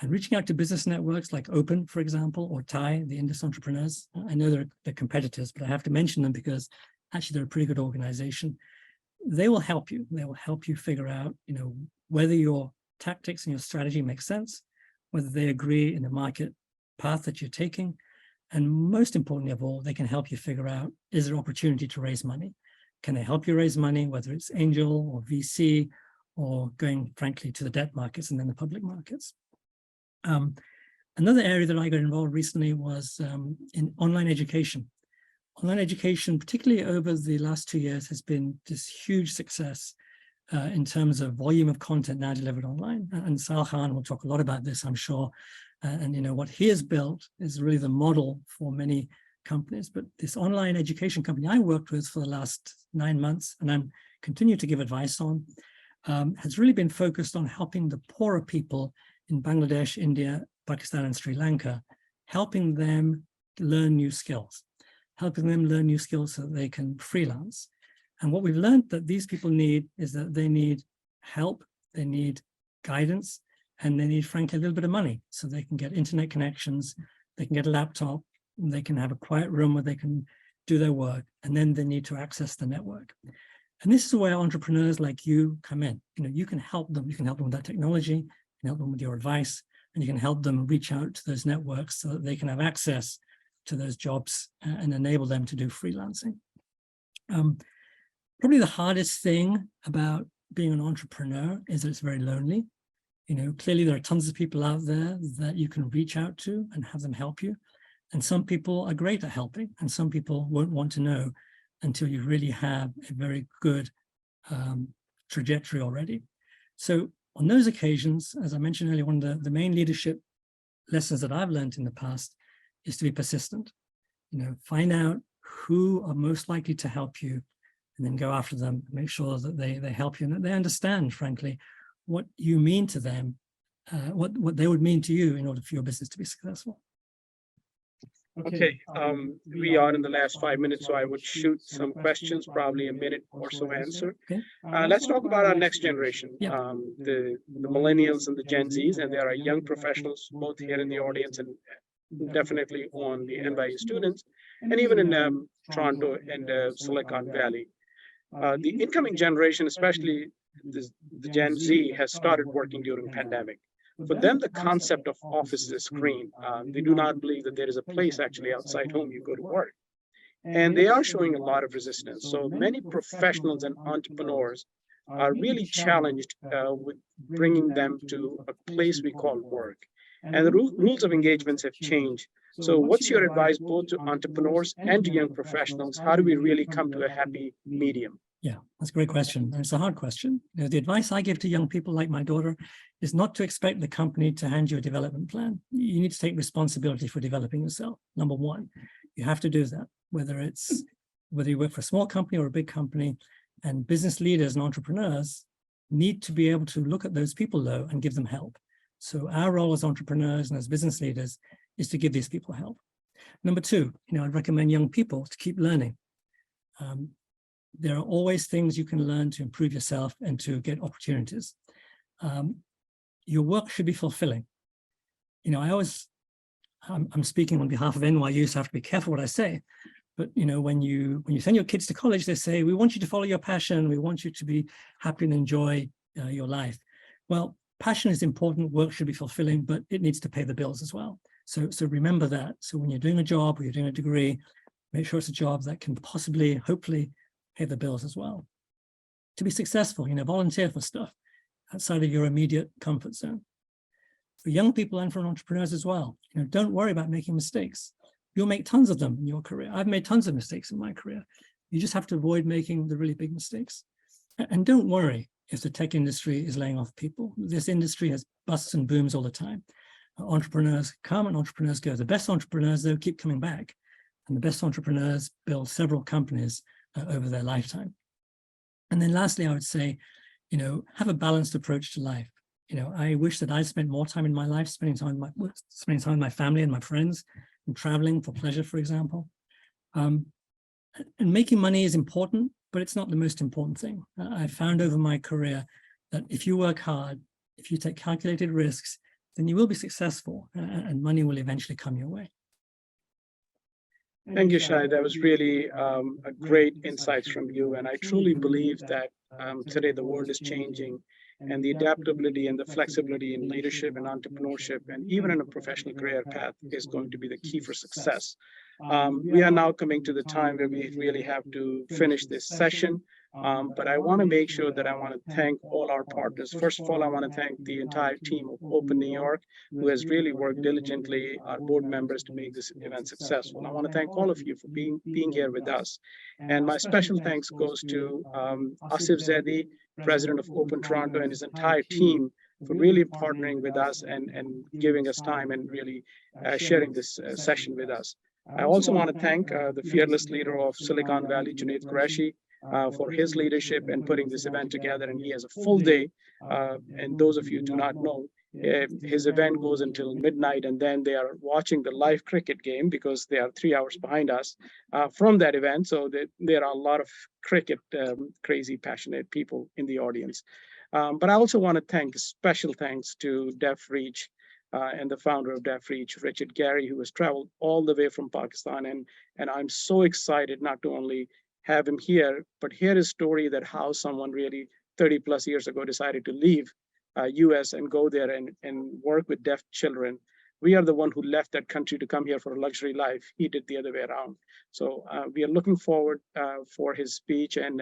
Speaker 4: And reaching out to business networks like Open, for example, or TIE, the Indus Entrepreneurs, I know they're competitors, but I have to mention them because actually they're a pretty good organization. They will help you. They will help you figure out, whether your tactics and your strategy make sense, whether they agree in the market path that you're taking. And most importantly of all, they can help you figure out, is there opportunity to raise money? Can they help you raise money, whether it's angel or VC, or going, frankly, to the debt markets and then the public markets? Another area that I got involved recently was in online education. Online education, particularly over the last 2 years, has been this huge success in terms of volume of content now delivered online. And Sal Khan will talk a lot about this, I'm sure. And what he has built is really the model for many companies. But this online education company I worked with for the last 9 months, and I'm continue to give advice on, has really been focused on helping the poorer people in Bangladesh, India, Pakistan, and Sri Lanka, helping them learn new skills, so that they can freelance. And what we've learned that these people need is that they need help, they need guidance, and they need, frankly, a little bit of money so they can get internet connections, they can get a laptop, they can have a quiet room where they can do their work, and then they need to access the network. And this is where entrepreneurs like you come in. You can help them. You can help them with that technology, you can help them with your advice, and you can help them reach out to those networks so that they can have access to those jobs and enable them to do freelancing. Probably the hardest thing about being an entrepreneur is that it's very lonely. Clearly there are tons of people out there that you can reach out to and have them help you. And some people are great at helping, and some people won't want to know until you really have a very good trajectory already. So on those occasions, as I mentioned earlier, one of the main leadership lessons that I've learned in the past is to be persistent. Find out who are most likely to help you, and then go after them, make sure that they help you and that they understand, frankly, what you mean to them what they would mean to you in order for your business to be successful.
Speaker 1: Okay, we are in the last 5 minutes, so I would shoot some questions, probably a minute or so answer.
Speaker 4: Okay.
Speaker 1: Let's talk about our next generation,
Speaker 4: Yeah.
Speaker 1: the millennials and the Gen Zs, and there are young professionals both here in the audience and definitely on the NYU students, and even in Toronto and Silicon Valley. The incoming generation, especially the Gen Z, has started working during pandemic. For them, the concept of office is a screen. They do not believe that there is a place actually outside home you go to work. And they are showing a lot of resistance. So many professionals and entrepreneurs are really challenged with bringing them to a place we call work. And the rules of engagements have changed. So what's your advice both to entrepreneurs and to young professionals? How do we really come to a happy medium?
Speaker 4: Yeah, that's a great question. And it's a hard question. You know, the advice I give to young people like my daughter is not to expect the company to hand you a development plan. You need to take responsibility for developing yourself. Number one, you have to do that, whether you work for a small company or a big company. And business leaders and entrepreneurs need to be able to look at those people though and give them help. So our role as entrepreneurs and as business leaders is to give these people help. Number two, I'd recommend young people to keep learning. There are always things you can learn to improve yourself and to get opportunities. Your work should be fulfilling. I'm speaking on behalf of NYU, so I have to be careful what I say. But when you send your kids to college, they say, we want you to follow your passion. We want you to be happy and enjoy your life. Well, passion is important. Work should be fulfilling, but it needs to pay the bills as well. So remember that. So when you're doing a job or you're doing a degree, make sure it's a job that can possibly, hopefully, pay the bills as well. To be successful, volunteer for stuff outside of your immediate comfort zone. For young people and for entrepreneurs as well, don't worry about making mistakes. You'll make tons of them in your career. I've made tons of mistakes in my career. You just have to avoid making the really big mistakes. And don't worry if the tech industry is laying off people. This industry has busts and booms all the time. Entrepreneurs come and entrepreneurs go. The best entrepreneurs, though, keep coming back. And the best entrepreneurs build several companies over their lifetime. And then lastly, I would say, have a balanced approach to life. I wish that I spent more time in my life spending time with my family and my friends and traveling for pleasure, for example. And making money is important, but it's not the most important thing. I found over my career that if you work hard, if you take calculated risks, then you will be successful and money will eventually come your way.
Speaker 1: Thank you, Shahid. That was really a great insights from you. And I truly believe that today the world is changing, and the adaptability and the flexibility in leadership and entrepreneurship and even in a professional career path is going to be the key for success. We are now coming to the time where we really have to finish this session. But I want to make sure that I want to thank all our partners. First of all, I want to thank the entire team of Open New York, who has really worked diligently, our board members, to make this event successful. I want to thank all of you for being here with us. And my special thanks goes to Asif Zedi, President of Open Toronto, and his entire team for really partnering with us and giving us time and really sharing this session with us. I also want to thank the fearless leader of Silicon Valley, Junaid Qureshi, for his leadership and putting this event together. And he has a full day. And those of you who do not know, his event goes until midnight, and then they are watching the live cricket game because they are 3 hours behind us from that event. So there are a lot of cricket crazy, passionate people in the audience. But I also want to thank special thanks to DeafReach and the founder of DeafReach, Richard Gary, who has traveled all the way from Pakistan. And I'm so excited not to only have him here, but hear his story that how someone really 30 plus years ago decided to leave US and go there and work with deaf children. We are the one who left that country to come here for a luxury life. He did the other way around. So we are looking forward for his speech and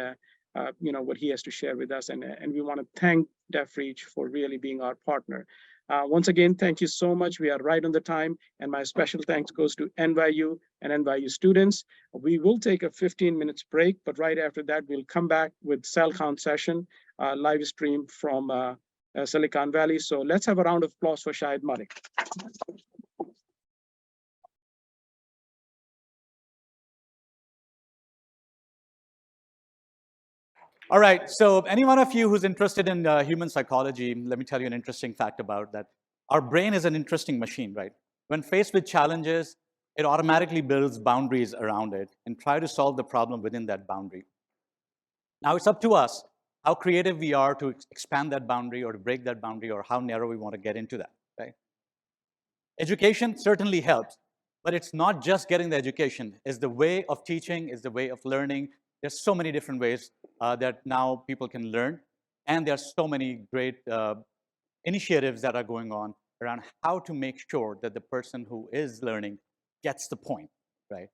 Speaker 1: what he has to share with us. And we want to thank DeafReach for really being our partner. Once again, thank you so much. We are right on the time. And my special thanks goes to NYU and NYU students. We will take a 15 minutes break, but right after that, we'll come back with Sal Khan session, live stream from Silicon Valley. So let's have a round of applause for Shahid Malik.
Speaker 5: All right, so any one of you who's interested in human psychology, let me tell you an interesting fact about that. Our brain is an interesting machine, right? When faced with challenges, it automatically builds boundaries around it and try to solve the problem within that boundary. Now it's up to us how creative we are to expand that boundary or to break that boundary or how narrow we want to get into that, right? Education certainly helps, but it's not just getting the education. It's the way of teaching, it's the way of learning. There's so many different ways that now people can learn. And there's so many great initiatives that are going on around how to make sure that the person who is learning gets the point, right?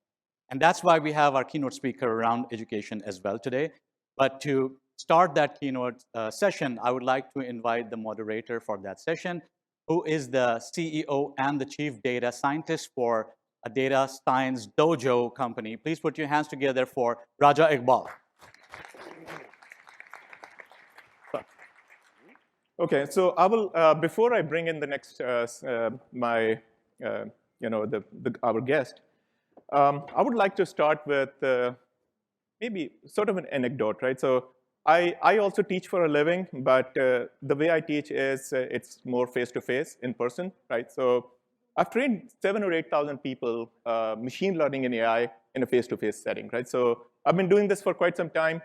Speaker 5: And that's why we have our keynote speaker around education as well today. But to start that keynote session, I would like to invite the moderator for that session, who is the CEO and the Chief Data Scientist for a data science dojo company. Please put your hands together for Raja Iqbal.
Speaker 6: Okay, so I will, before I bring in the next, our guest, I would like to start with maybe sort of an anecdote, right? So I also teach for a living, but the way I teach is it's more face-to-face, in person, right? So I've trained 7,000 or 8,000 people, machine learning and AI in a face-to-face setting, right? So I've been doing this for quite some time.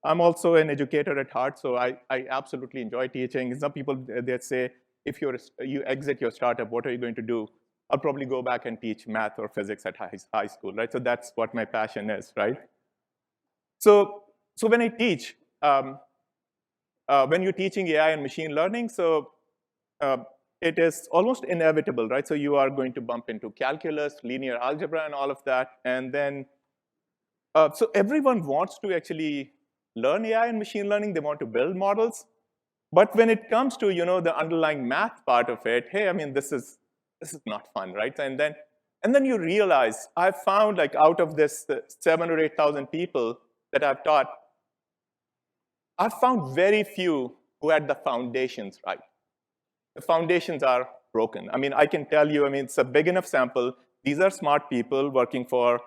Speaker 6: I'm also an educator at heart, so I absolutely enjoy teaching. Some people, they say, if you exit your startup, what are you going to do? I'll probably go back and teach math or physics at high school, right? So that's what my passion is, right? So when I teach, when you're teaching AI and machine learning, so it is almost inevitable, right? So you are going to bump into calculus, linear algebra, and all of that. And then, so everyone wants to actually learn AI and machine learning. They want to build models. But when it comes to the underlying math part of it, hey, I mean, this is not fun, right? And then you realize, I've found like out of this 7,000 or 8,000 people that I've taught, I've found very few who had the foundations right. The foundations are broken. I mean, I can tell you, I mean, it's a big enough sample. These are smart people working for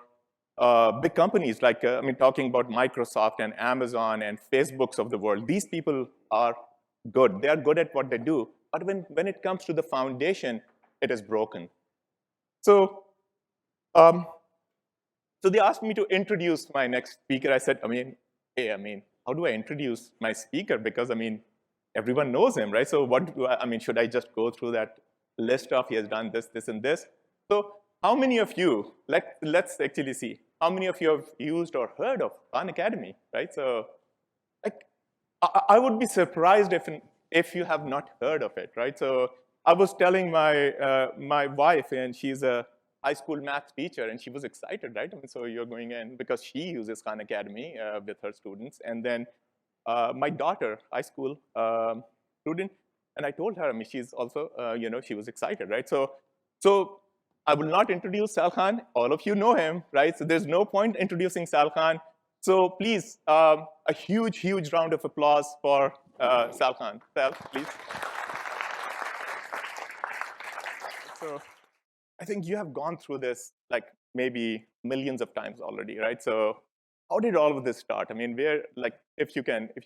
Speaker 6: big companies, like, I mean, talking about Microsoft and Amazon and Facebooks of the world. These people are good. They are good at what they do. But when it comes to the foundation, it is broken. So they asked me to introduce my next speaker. I said, how do I introduce my speaker? Because, I mean, everyone knows him, right? So what do I mean, should I just go through that list of he has done this, this, and this? So how many of you, let's actually see, how many of you have used or heard of Khan Academy, right? So like, I would be surprised if you have not heard of it, right? So I was telling my wife, and she's a high school math teacher, and she was excited, right? I mean, so you're going in because she uses Khan Academy with her students. And then my daughter, high school student, and I told her, I mean, she's also, she was excited, right? So I will not introduce Sal Khan. All of you know him, right? So there's no point introducing Sal Khan. So please, a huge, huge round of applause for Sal Khan. Sal, please. So I think you have gone through this like maybe millions of times already, right? So how did all of this start? I mean, if you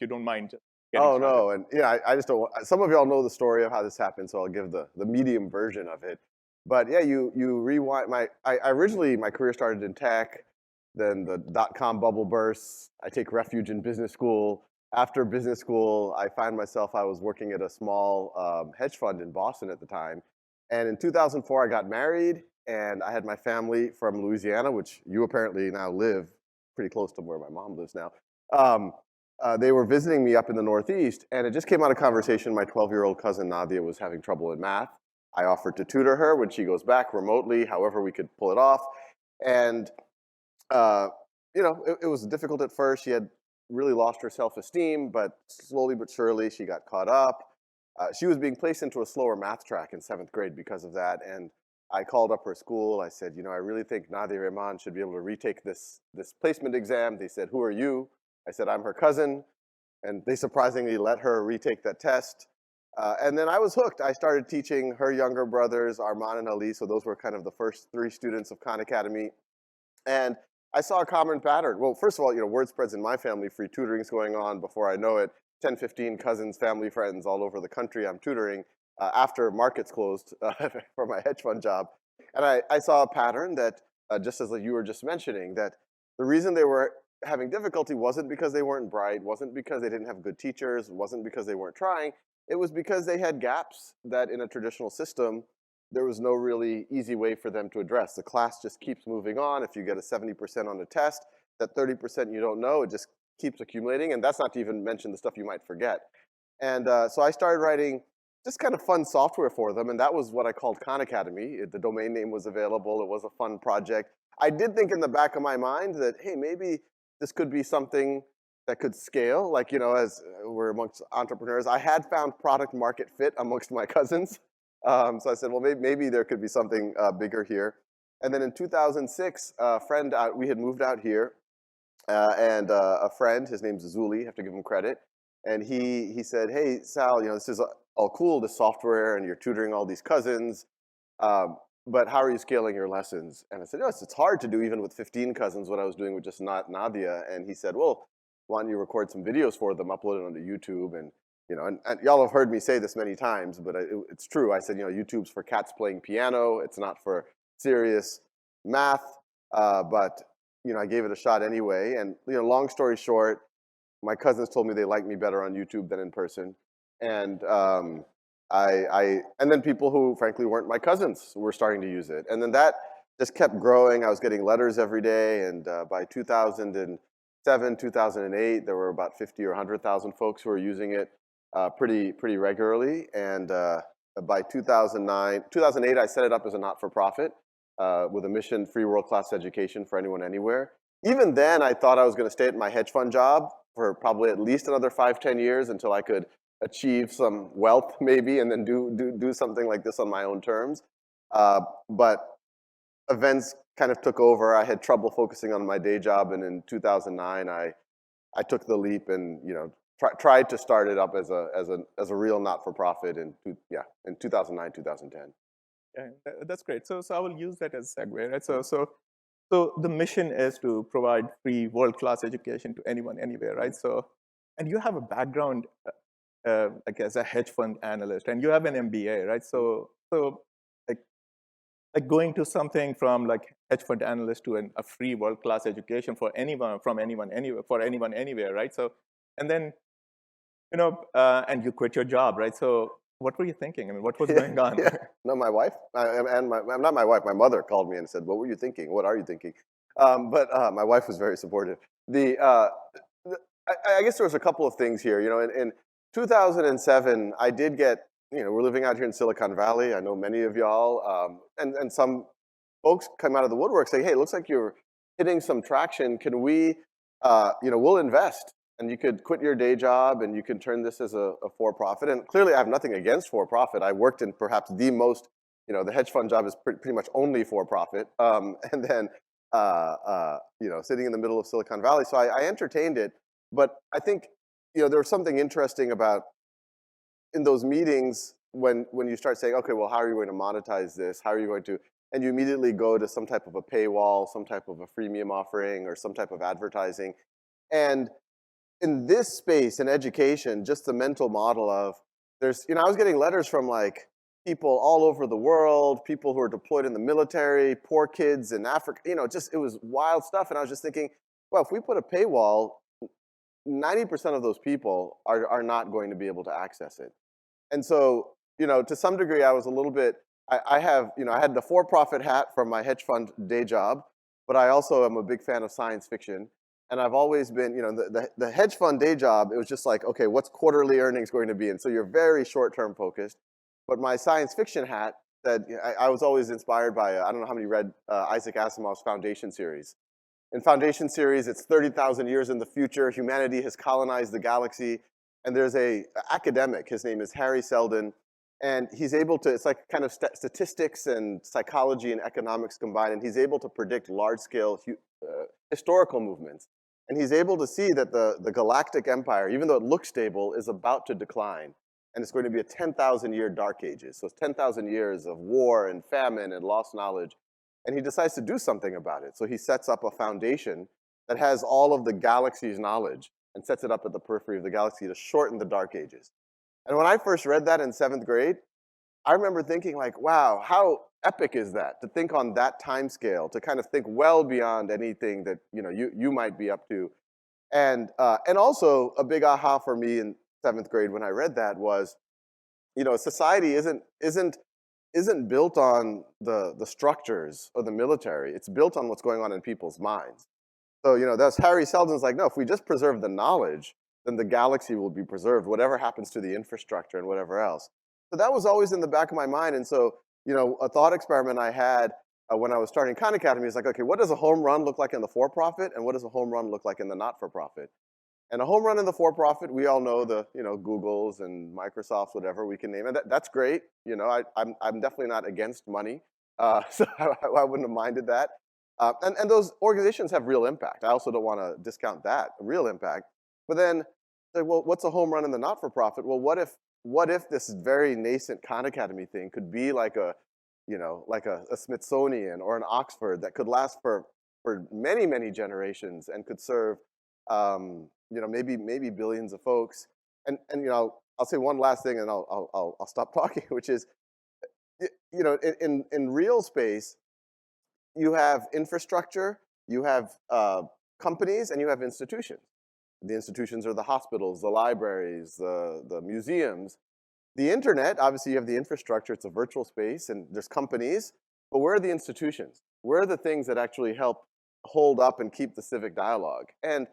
Speaker 6: don't mind. Just
Speaker 7: oh, no, and yeah, I just don't, some of y'all know the story of how this happened, so I'll give the medium version of it. But yeah, you rewind, originally my career started in tech, then the dot-com bubble bursts. I take refuge in business school. After business school, I find myself, I was working at a small hedge fund in Boston at the time. And in 2004, I got married, and I had my family from Louisiana, which you apparently now live pretty close to where my mom lives now. They were visiting me up in the Northeast, and it just came out of conversation. My 12-year-old cousin Nadia was having trouble in math. I offered to tutor her when she goes back remotely, however we could pull it off. And it was difficult at first. She had really lost her self-esteem, but slowly but surely she got caught up. She was being placed into a slower math track in 7th grade because of that. And I called up her school. I said, I really think Nadia Rahman should be able to retake this placement exam. They said, who are you? I said, I'm her cousin. And they surprisingly let her retake that test. And then I was hooked. I started teaching her younger brothers, Arman and Ali. So those were kind of the first 3 students of Khan Academy. And I saw a common pattern. Well, first of all, word spreads in my family, free tutoring's going on before I know it. 10, 15 cousins, family, friends all over the country I'm tutoring after markets closed for my hedge fund job. And I saw a pattern that, just as you were just mentioning, that the reason they were having difficulty wasn't because they weren't bright, wasn't because they didn't have good teachers, wasn't because they weren't trying. It was because they had gaps that in a traditional system, there was no really easy way for them to address. The class just keeps moving on. If you get a 70% on a test, that 30% you don't know, it just keeps accumulating. And that's not to even mention the stuff you might forget. And so I started writing just kind of fun software for them. And that was what I called Khan Academy. The domain name was available. It was a fun project. I did think in the back of my mind that, hey, maybe this could be something that could scale. Like, as we're amongst entrepreneurs, I had found product market fit amongst my cousins. So I said, well, maybe there could be something bigger here. And then in 2006, a friend, we had moved out here, and a friend, his name's Zuli, have to give him credit. And he said, hey, Sal, this is all cool, this software, and you're tutoring all these cousins, but how are you scaling your lessons? And I said, yes, it's hard to do even with 15 cousins, what I was doing with just Nadia. And he said, well, why don't you record some videos for them, upload it onto YouTube, and and y'all have heard me say this many times, but it's true. I said, YouTube's for cats playing piano. It's not for serious math. But I gave it a shot anyway. And long story short, my cousins told me they liked me better on YouTube than in person. And and then people who frankly weren't my cousins were starting to use it. And then that just kept growing. I was getting letters every day. And by 2007, 2008, there were about 50 or 100,000 folks who were using it pretty regularly. And by 2008, I set it up as a not-for-profit with a mission, free world-class education for anyone, anywhere. Even then, I thought I was going to stay at my hedge fund job for probably at least another 5, 10 years until I could achieve some wealth, maybe, and then do something like this on my own terms. But events kind of took over. I had trouble focusing on my day job, and in 2009, I took the leap and tried to start it up as a real not-for-profit in 2009, 2010.
Speaker 6: Yeah, that's great. So I will use that as a segue, right? So the mission is to provide free world-class education to anyone, anywhere, right? So, and you have a background like as a hedge fund analyst, and you have an MBA, right? So like going to something from like hedge fund analyst to a free world-class education for anyone, from anyone, anywhere, for anyone, anywhere, right? So, and then, and you quit your job, right? So what were you thinking? I mean, what was going on?
Speaker 7: Yeah. No, my wife, and not my wife, my mother called me and said, what were you thinking? What are you thinking? But my wife was very supportive. I guess there was a couple of things here. In 2007, I did get, we're living out here in Silicon Valley. I know many of y'all, and some folks come out of the woodwork saying, hey, it looks like you're hitting some traction. Can we, we'll invest. And you could quit your day job and you can turn this as a for-profit. And clearly I have nothing against for-profit. I worked in perhaps the most, the hedge fund job is pretty much only for-profit. And then, sitting in the middle of Silicon Valley. So I entertained it. But I think, there was something interesting about in those meetings when you start saying, okay, well, how are you going to monetize this? How are you going to, and you immediately go to some type of a paywall, some type of a freemium offering, or some type of advertising. And in this space, in education, just the mental model of there's, I was getting letters from like people all over the world, people who are deployed in the military, poor kids in Africa, it was wild stuff. And I was just thinking, well, if we put a paywall, 90% of those people are not going to be able to access it. And so, to some degree, I was a little bit, I had the for-profit hat from my hedge fund day job, but I also am a big fan of science fiction. And I've always been, the hedge fund day job, it was just like, okay, what's quarterly earnings going to be? And so you're very short-term focused. But my science fiction hat said, I was always inspired by, I don't know how many read Isaac Asimov's Foundation series. In Foundation series, it's 30,000 years in the future. Humanity has colonized the galaxy. And there's a academic, his name is Harry Seldon. And he's able to, it's like kind of statistics and psychology and economics combined. And he's able to predict large-scale historical movements. And he's able to see that the galactic empire, even though it looks stable, is about to decline. And it's going to be a 10,000-year dark ages. So it's 10,000 years of war and famine and lost knowledge. and he decides to do something about it. So he sets up a foundation that has all of the galaxy's knowledge and sets it up at the periphery of the galaxy to shorten the dark ages. And when I first read that in 7th grade, I remember thinking like, wow, how epic is that to think on that time scale, to kind of think well beyond anything that you might be up to. And also a big aha for me in 7th grade when I read that was, society isn't built on the structures of the military. It's built on what's going on in people's minds. So, that's Harry Seldon's like, no, if we just preserve the knowledge, then the galaxy will be preserved, whatever happens to the infrastructure and whatever else. So that was always in the back of my mind. And so, a thought experiment I had when I was starting Khan Academy is like, okay, what does a home run look like in the for-profit, and what does a home run look like in the not-for-profit? And a home run in the for-profit, we all know the, Googles and Microsofts, whatever we can name it. That's great. I'm definitely not against money, so I wouldn't have minded that. And those organizations have real impact. I also don't want to discount that, real impact. But then, well, what's a home run in the not-for-profit? Well, what if this very nascent Khan Academy thing could be like a Smithsonian or an Oxford that could last for many, many generations and could serve, maybe billions of folks. And I'll say one last thing and I'll stop talking, which is, in real space, you have infrastructure, you have companies, and you have institutions. The institutions are the hospitals, the libraries, the museums. The internet, obviously you have the infrastructure, it's a virtual space, and there's companies, but where are the institutions? Where are the things that actually help hold up and keep the civic dialogue? And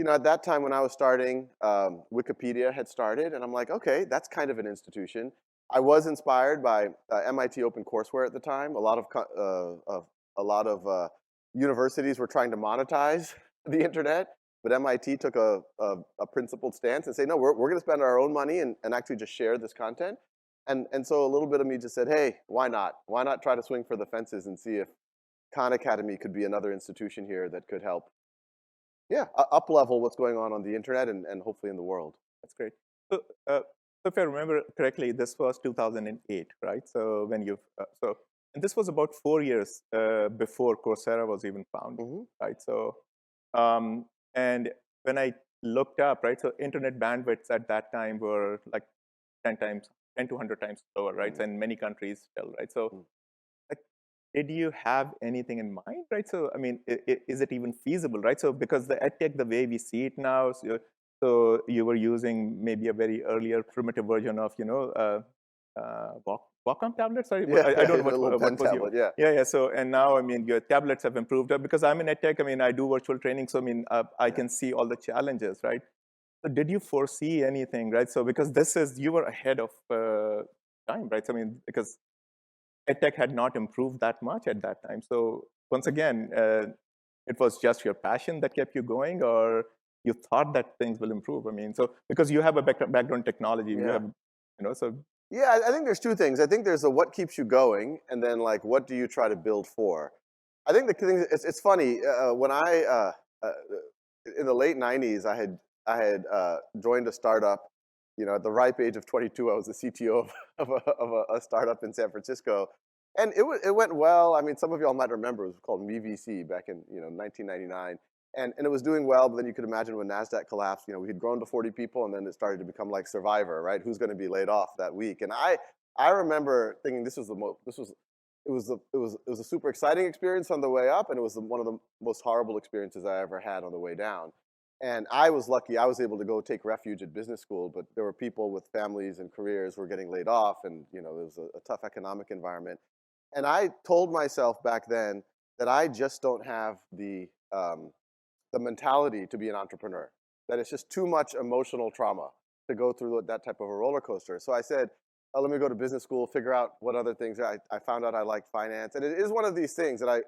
Speaker 7: at that time when I was starting, Wikipedia had started, and I'm like, okay, that's kind of an institution. I was inspired by MIT OpenCourseWare at the time. A lot of universities were trying to monetize the internet, but MIT took a principled stance and say, no, we're going to spend our own money and actually just share this content. And so a little bit of me just said, hey, why not? Why not try to swing for the fences and see if Khan Academy could be another institution here that could help, up-level what's going on the internet and hopefully in the world.
Speaker 6: That's great. So, if I remember correctly, this was 2008, right? So when and this was about 4 years before Coursera was even founded, right? So, and when I looked up, right, so internet bandwidths at that time were like 10 to 100 times slower, right? So in many countries still, right? So, did you have anything in mind, right? So, I mean, is it even feasible, right? So, because the EdTech, the way we see it now, so you were using maybe a very earlier primitive version of, Wacom tablet? Sorry, I don't know what was
Speaker 7: tablet,
Speaker 6: yeah. So, and now, I mean, your tablets have improved because I'm in EdTech. I mean, I do virtual training, so I mean, I can see all the challenges, right? So, did you foresee anything, right? So, because you were ahead of time, right? So, I mean, because EdTech had not improved that much at that time. So, once again, it was just your passion that kept you going, or you thought that things will improve? I mean, so because you have a background in technology, you have, so.
Speaker 7: Yeah, I think there's two things. I think there's a what keeps you going, and then like what do you try to build for. I think the thing it's funny when I in the late '90s I had joined a startup. At the ripe age of 22, I was the CTO of a startup in San Francisco, and it went well. I mean, some of y'all might remember it was called MeVC back in 1999. And it was doing well, but then you could imagine when NASDAQ collapsed, we had grown to 40 people, and then it started to become like Survivor, right? Who's going to be laid off that week? And I remember thinking it was a super exciting experience on the way up, and it was one of the most horrible experiences I ever had on the way down. And I was lucky; I was able to go take refuge at business school, but there were people with families and careers who were getting laid off, and it was a tough economic environment. And I told myself back then that I just don't have the mentality to be an entrepreneur, that it's just too much emotional trauma to go through that type of a roller coaster. So I said, let me go to business school, figure out what other things. I found out I like finance. And it is one of these things that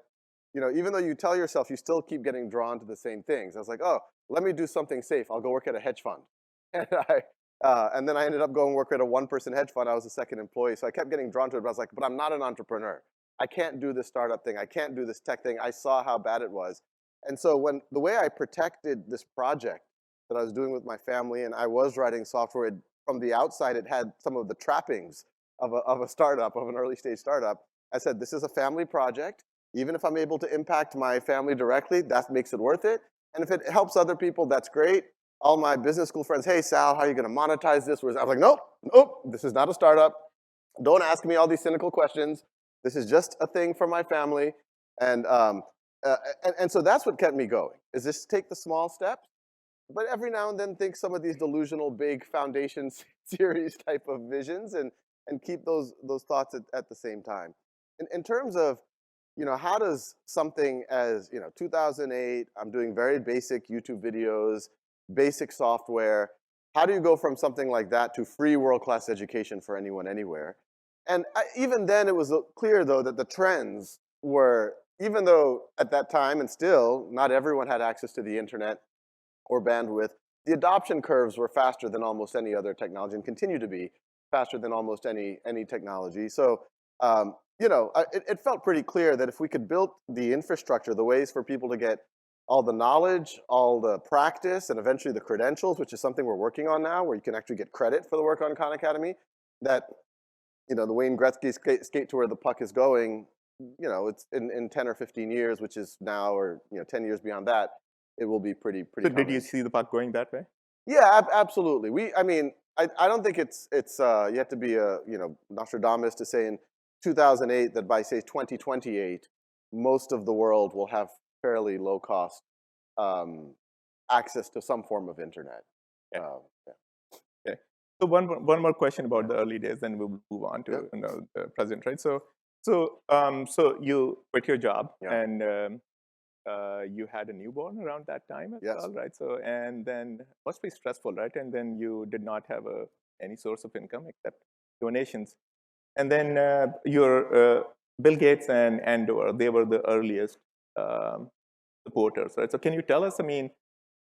Speaker 7: even though you tell yourself, you still keep getting drawn to the same things. I was like, oh, let me do something safe. I'll go work at a hedge fund. And then I ended up going work at a one-person hedge fund. I was the second employee. So I kept getting drawn to it, but I was like, but I'm not an entrepreneur. I can't do this startup thing. I can't do this tech thing. I saw how bad it was. And so the way I protected this project that I was doing with my family, and I was writing software, from the outside it had some of the trappings of a startup, of an early stage startup. I said, this is a family project. Even if I'm able to impact my family directly, that makes it worth it. And if it helps other people, that's great. All my business school friends, hey, Sal, how are you going to monetize this? I was like, nope, this is not a startup. Don't ask me all these cynical questions. This is just a thing for my family. And so that's what kept me going, is just take the small steps, but every now and then think some of these delusional big foundation series type of visions and keep those thoughts at the same time. In terms of, how does something as, 2008, I'm doing very basic YouTube videos, basic software. How do you go from something like that to free world-class education for anyone, anywhere? And even then, it was clear, though, that the trends were, even though at that time and still, not everyone had access to the internet or bandwidth, the adoption curves were faster than almost any other technology and continue to be faster than almost any technology. So, it felt pretty clear that if we could build the infrastructure, the ways for people to get all the knowledge, all the practice, and eventually the credentials, which is something we're working on now, where you can actually get credit for the work on Khan Academy, that, the Wayne Gretzky skate to where the puck is going, it's in 10 or 15 years, which is now, or 10 years beyond that, it will be pretty
Speaker 6: So did
Speaker 7: common.
Speaker 6: you see the puck going that way?
Speaker 7: Yeah, absolutely. I don't think it's you have to be a Nostradamus to say in 2008 that by say 2028, most of the world will have fairly low cost access to some form of internet.
Speaker 6: Yeah.
Speaker 7: Yeah.
Speaker 6: Okay. So one more question about the early days, then we'll move on to the present, right? So you quit your job, and you had a newborn around that time as well, right? So, and then must be stressful, right? And then you did not have any source of income except donations. And then your Bill Gates and Andor, they were the earliest supporters, right? So can you tell us,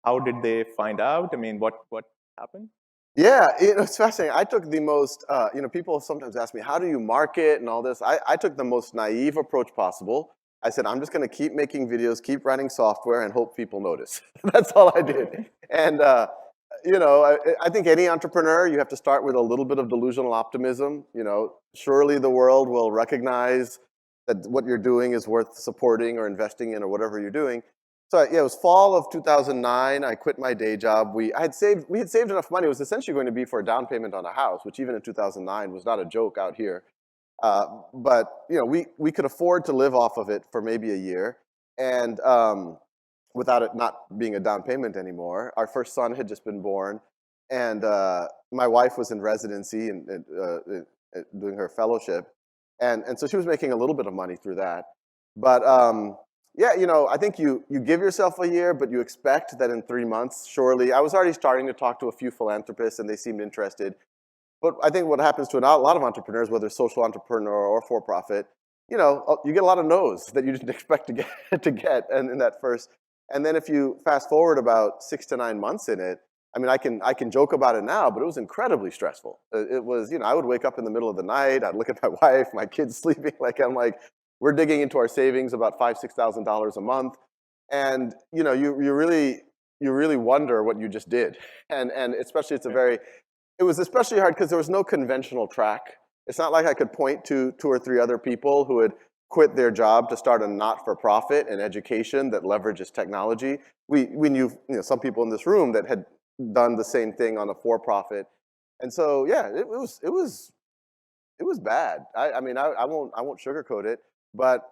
Speaker 6: how did they find out? What happened?
Speaker 7: Yeah, it's fascinating. I took the most, people sometimes ask me, how do you market and all this? I took the most naive approach possible. I said, I'm just going to keep making videos, keep writing software, and hope people notice. That's all I did. And, I think any entrepreneur, you have to start with a little bit of delusional optimism. Surely the world will recognize that what you're doing is worth supporting or investing in or whatever you're doing. So yeah, it was fall of 2009. I quit my day job. We had saved enough money. It was essentially going to be for a down payment on a house, which even in 2009 was not a joke out here. But we could afford to live off of it for maybe a year, and without it not being a down payment anymore. Our first son had just been born, and my wife was in residency and doing her fellowship, and so she was making a little bit of money through that. But yeah, I think you give yourself a year, but you expect that in 3 months, surely. I was already starting to talk to a few philanthropists, and they seemed interested. But I think what happens to a lot of entrepreneurs, whether social entrepreneur or for-profit, you get a lot of no's that you didn't expect to get, and in that first. And then if you fast forward about 6 to 9 months in it, I can joke about it now, but it was incredibly stressful. It was, I would wake up in the middle of the night, I'd look at my wife, my kids sleeping, I'm like, we're digging into our savings about $5,000 to $6,000 a month, and you really wonder what you just did, and especially it was especially hard because there was no conventional track. It's not like I could point to 2 or 3 other people who had quit their job to start a not-for-profit in education that leverages technology. We knew some people in this room that had done the same thing on a for-profit, and so yeah, it was bad. I won't sugarcoat it, but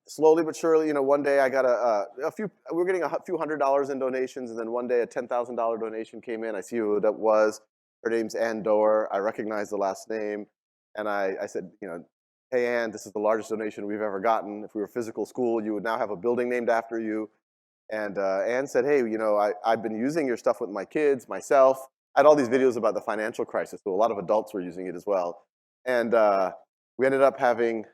Speaker 7: slowly but surely, one day I got we were getting a few $100s in donations, and then one day a $10,000 donation came in. I see who that was. Her name's Andor. I recognize the last name, and I said, hey, Ann, this is the largest donation we've ever gotten. If we were physical school, you would now have a building named after you. And Ann said, hey, I've been using your stuff with my kids, myself. I had all these videos about the financial crisis, so a lot of adults were using it as well. And we ended up having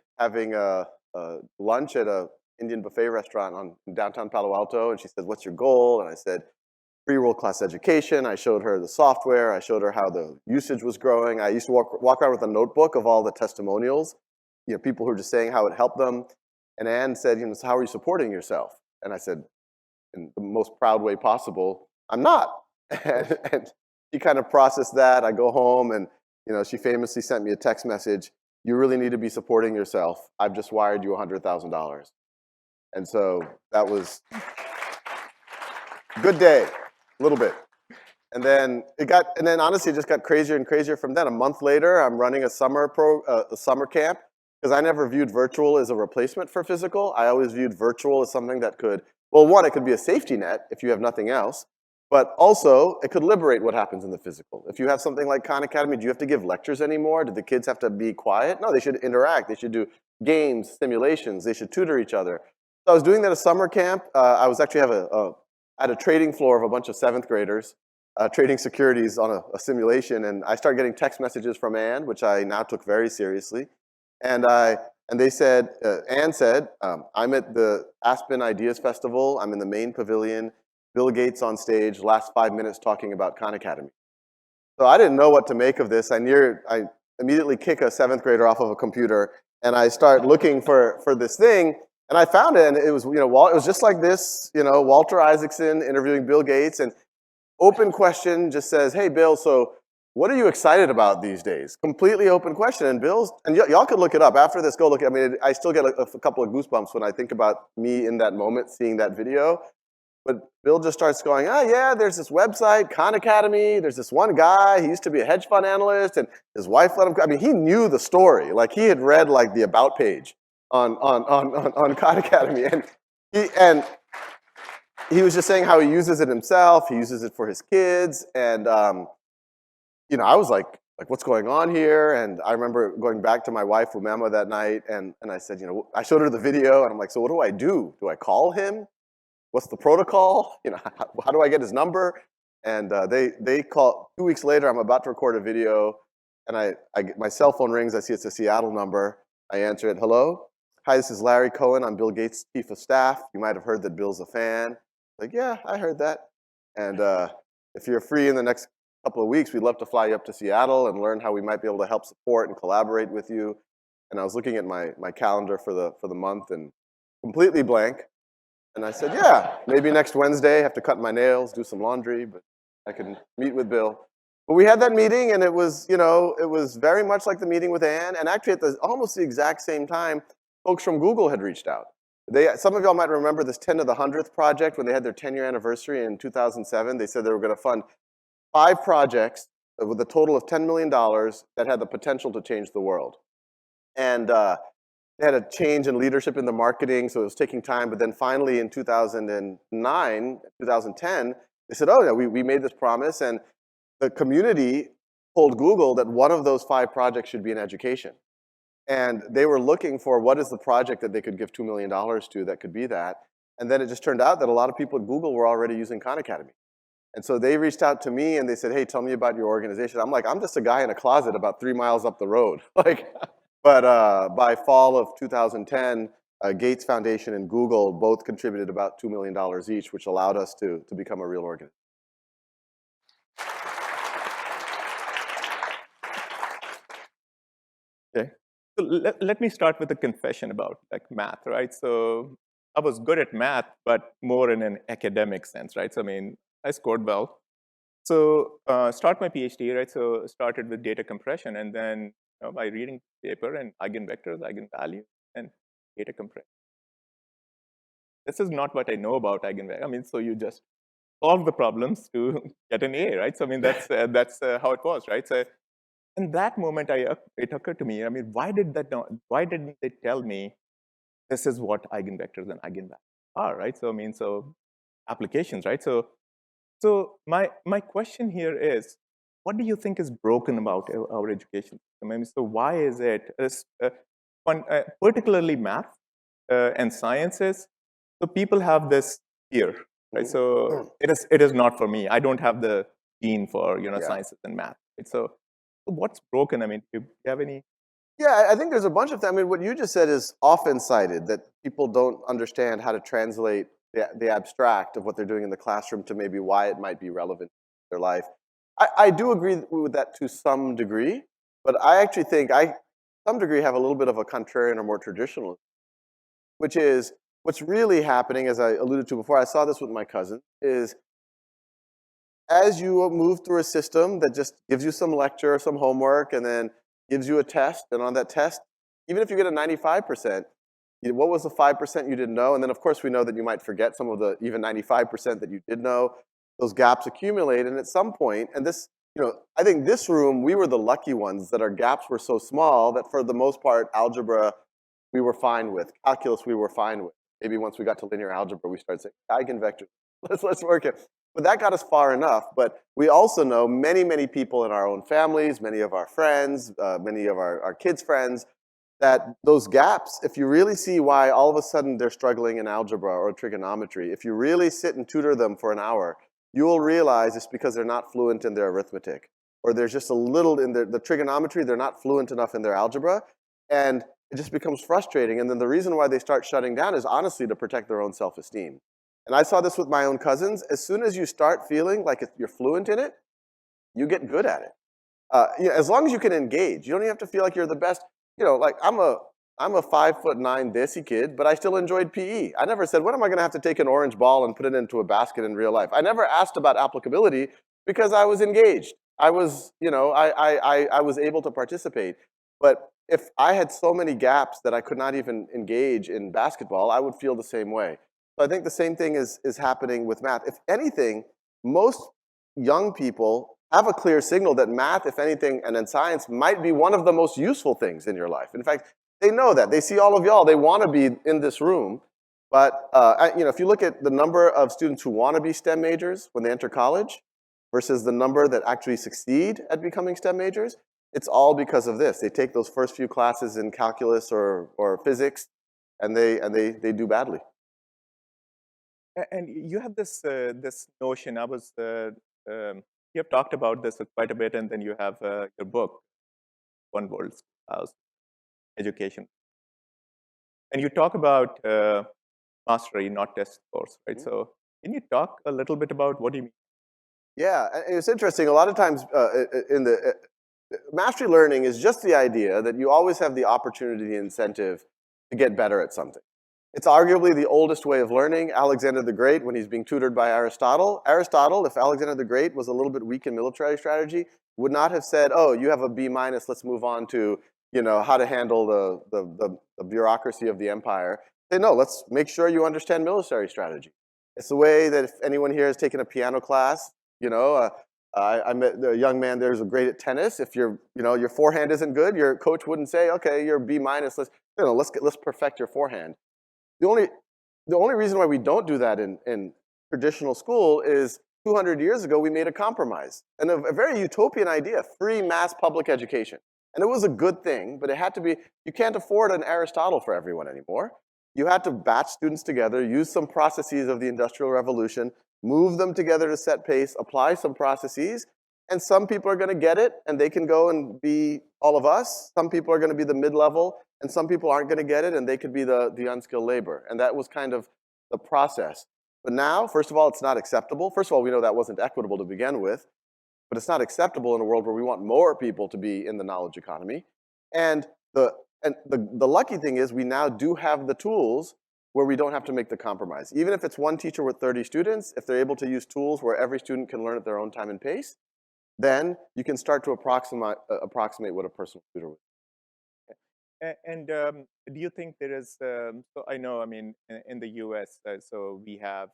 Speaker 7: lunch at a Indian buffet restaurant in downtown Palo Alto, and she said, what's your goal? And I said, free world-class education. I showed her the software. I showed her how the usage was growing. I used to walk around with a notebook of all the testimonials, people who were just saying how it helped them. And Ann said, so how are you supporting yourself? And I said, in the most proud way possible, I'm not. And she kind of processed that. I go home, and she famously sent me a text message. you really need to be supporting yourself. I've just wired you $100,000. And so that was good day, a little bit. And then honestly, it just got crazier and crazier from then. A month later, I'm running a summer camp, because I never viewed virtual as a replacement for physical. I always viewed virtual as something that could, well, one, it could be a safety net if you have nothing else, but also it could liberate what happens in the physical. If you have something like Khan Academy, do you have to give lectures anymore? Do the kids have to be quiet? No, they should interact. They should do games, simulations. They should tutor each other. So I was doing that at summer camp. I was actually at a trading floor of a bunch of 7th graders, trading securities on a simulation, and I started getting text messages from Ann, which I now took very seriously. And they said, Ann said, I'm at the Aspen Ideas Festival. I'm in the main pavilion. Bill Gates on stage, last 5 minutes talking about Khan Academy. So I didn't know what to make of this. I immediately kick a 7th grader off of a computer, and I start looking for this thing, and I found it, and it was, it was just like this, Walter Isaacson interviewing Bill Gates, and open question just says, hey, Bill, so what are you excited about these days? Completely open question. And y'all could look it up. After this, go look. I mean, I still get a couple of goosebumps when I think about me in that moment, seeing that video. But Bill just starts going, oh, yeah, there's this website, Khan Academy. There's this one guy. He used to be a hedge fund analyst, and his wife let him. I mean, he knew the story. Like, he had read, like, the about page on Khan Academy. And he was just saying how he uses it himself. He uses it for his kids. And, I was like, what's going on here? And I remember going back to my wife, Umema, that night, and I said, I showed her the video, and I'm like, so what do I do? Do I call him? What's the protocol? How do I get his number? And they call. 2 weeks later, I'm about to record a video, and my cell phone rings. I see it's a Seattle number. I answer it. Hello? Hi, this is Larry Cohen. I'm Bill Gates' chief of staff. You might have heard that Bill's a fan. Like, yeah, I heard that. And if you're free in the next couple of weeks, we'd love to fly you up to Seattle and learn how we might be able to help support and collaborate with you. And I was looking at my calendar for the month and completely blank. And I said, yeah, maybe next Wednesday, I have to cut my nails, do some laundry, but I can meet with Bill. But we had that meeting, and it was, it was very much like the meeting with Ann. And actually, at almost the exact same time, folks from Google had reached out. Some of y'all might remember this 10 to the 100th project when they had their 10-year anniversary in 2007. They said they were going to fund 5 projects with a total of $10 million that had the potential to change the world. And they had a change in leadership in the marketing, so it was taking time. But then finally in 2009, 2010, they said, oh, yeah, we made this promise. And the community told Google that one of those 5 projects should be in education. And they were looking for what is the project that they could give $2 million to that could be that. And then it just turned out that a lot of people at Google were already using Khan Academy. And so they reached out to me and they said, hey, tell me about your organization. I'm like, I'm just a guy in a closet about 3 miles up the road. But by fall of 2010, Gates Foundation and Google both contributed about $2 million each, which allowed us to become a real organization.
Speaker 6: Okay. So let me start with a confession about math, right? So I was good at math, but more in an academic sense, right? So I mean, I scored well. So start my PhD, right? So started with data compression, and then by reading paper and eigenvectors, eigenvalues, and data compression. This is not what I know about eigenvectors. I mean, so you just solve the problems to get an A, right? So I mean, that's how it was, right? So in that moment, it occurred to me. I mean, why didn't they tell me this is what eigenvectors and eigenvalues are, right? So I mean, so applications, right? So my question here is, what do you think is broken about our education system? I mean, so why is it, particularly math and sciences, so people have this fear, right? So it is not for me. I don't have the gene for sciences and math. Right? So what's broken? I mean, do you have any?
Speaker 7: Yeah, I think there's a bunch of things. I mean, what you just said is often cited, that people don't understand how to translate the abstract of what they're doing in the classroom to maybe why it might be relevant to their life. I do agree with that to some degree, but I actually think to some degree have a little bit of a contrarian or more traditional, which is what's really happening, as I alluded to before, I saw this with my cousin, is as you move through a system that just gives you some lecture or some homework and then gives you a test, and on that test, even if you get a 95%, what was the 5% you didn't know? And then, of course, we know that you might forget some of the even 95% that you did know. Those gaps accumulate, and at some point, and this, I think this room, we were the lucky ones that our gaps were so small that for the most part, algebra, we were fine with. Calculus, we were fine with. Maybe once we got to linear algebra, we started saying, eigenvectors, let's work it. But that got us far enough. But we also know many, many people in our own families, many of our friends, many of our kids' friends, that those gaps, if you really see why all of a sudden they're struggling in algebra or trigonometry, if you really sit and tutor them for an hour, you will realize it's because they're not fluent in their arithmetic. Or there's just a little in the trigonometry, they're not fluent enough in their algebra. And it just becomes frustrating. And then the reason why they start shutting down is honestly to protect their own self-esteem. And I saw this with my own cousins. As soon as you start feeling like you're fluent in it, you get good at it. As long as you can engage. You don't even have to feel like you're the best. Like I'm a 5'9" desi kid, but I still enjoyed PE. I never said, when am I going to have to take an orange ball and put it into a basket in real life? I never asked about applicability because I was engaged. I was, I was able to participate. But if I had so many gaps that I could not even engage in basketball, I would feel the same way. So I think the same thing is happening with math. If anything, most young people have a clear signal that math, if anything, and in science might be one of the most useful things in your life. In fact, they know that. They see all of y'all. They want to be in this room. But if you look at the number of students who want to be STEM majors when they enter college versus the number that actually succeed at becoming STEM majors, it's all because of this. They take those first few classes in calculus or physics, and they do badly.
Speaker 6: And you have this this notion. You have talked about this quite a bit, and then you have your book, One World Schoolhouse Education, and you talk about mastery, not test scores, right? Mm-hmm. So, can you talk a little bit about what do you mean?
Speaker 7: Yeah, it's interesting. A lot of times in the mastery learning is just the idea that you always have the opportunity, the incentive to get better at something. It's arguably the oldest way of learning. Alexander the Great, when he's being tutored by Aristotle, if Alexander the Great was a little bit weak in military strategy, would not have said, oh, you have a B-, let's move on to how to handle the bureaucracy of the empire. Say, no, let's make sure you understand military strategy. It's the way that if anyone here has taken a piano class, I met a young man there who's great at tennis. If your forehand isn't good, your coach wouldn't say, okay, you're B-, let's perfect your forehand. The only reason why we don't do that in traditional school is 200 years ago we made a compromise and a very utopian idea, free mass public education. And it was a good thing, but it had to be, you can't afford an Aristotle for everyone anymore. You had to batch students together, use some processes of the Industrial Revolution, move them together to set pace, apply some processes, and some people are going to get it and they can go and be all of us. Some people are going to be the mid-level, and some people aren't going to get it and they could be the unskilled labor. And that was kind of the process. But now, first of all, it's not acceptable. First of all, we know that wasn't equitable to begin with, but it's not acceptable in a world where we want more people to be in the knowledge economy. And the lucky thing is we now do have the tools where we don't have to make the compromise. Even if it's one teacher with 30 students, if they're able to use tools where every student can learn at their own time and pace, then you can start to approximate what a personal tutor would.
Speaker 6: And do you think there is, so I know, I mean, in the US, so we have,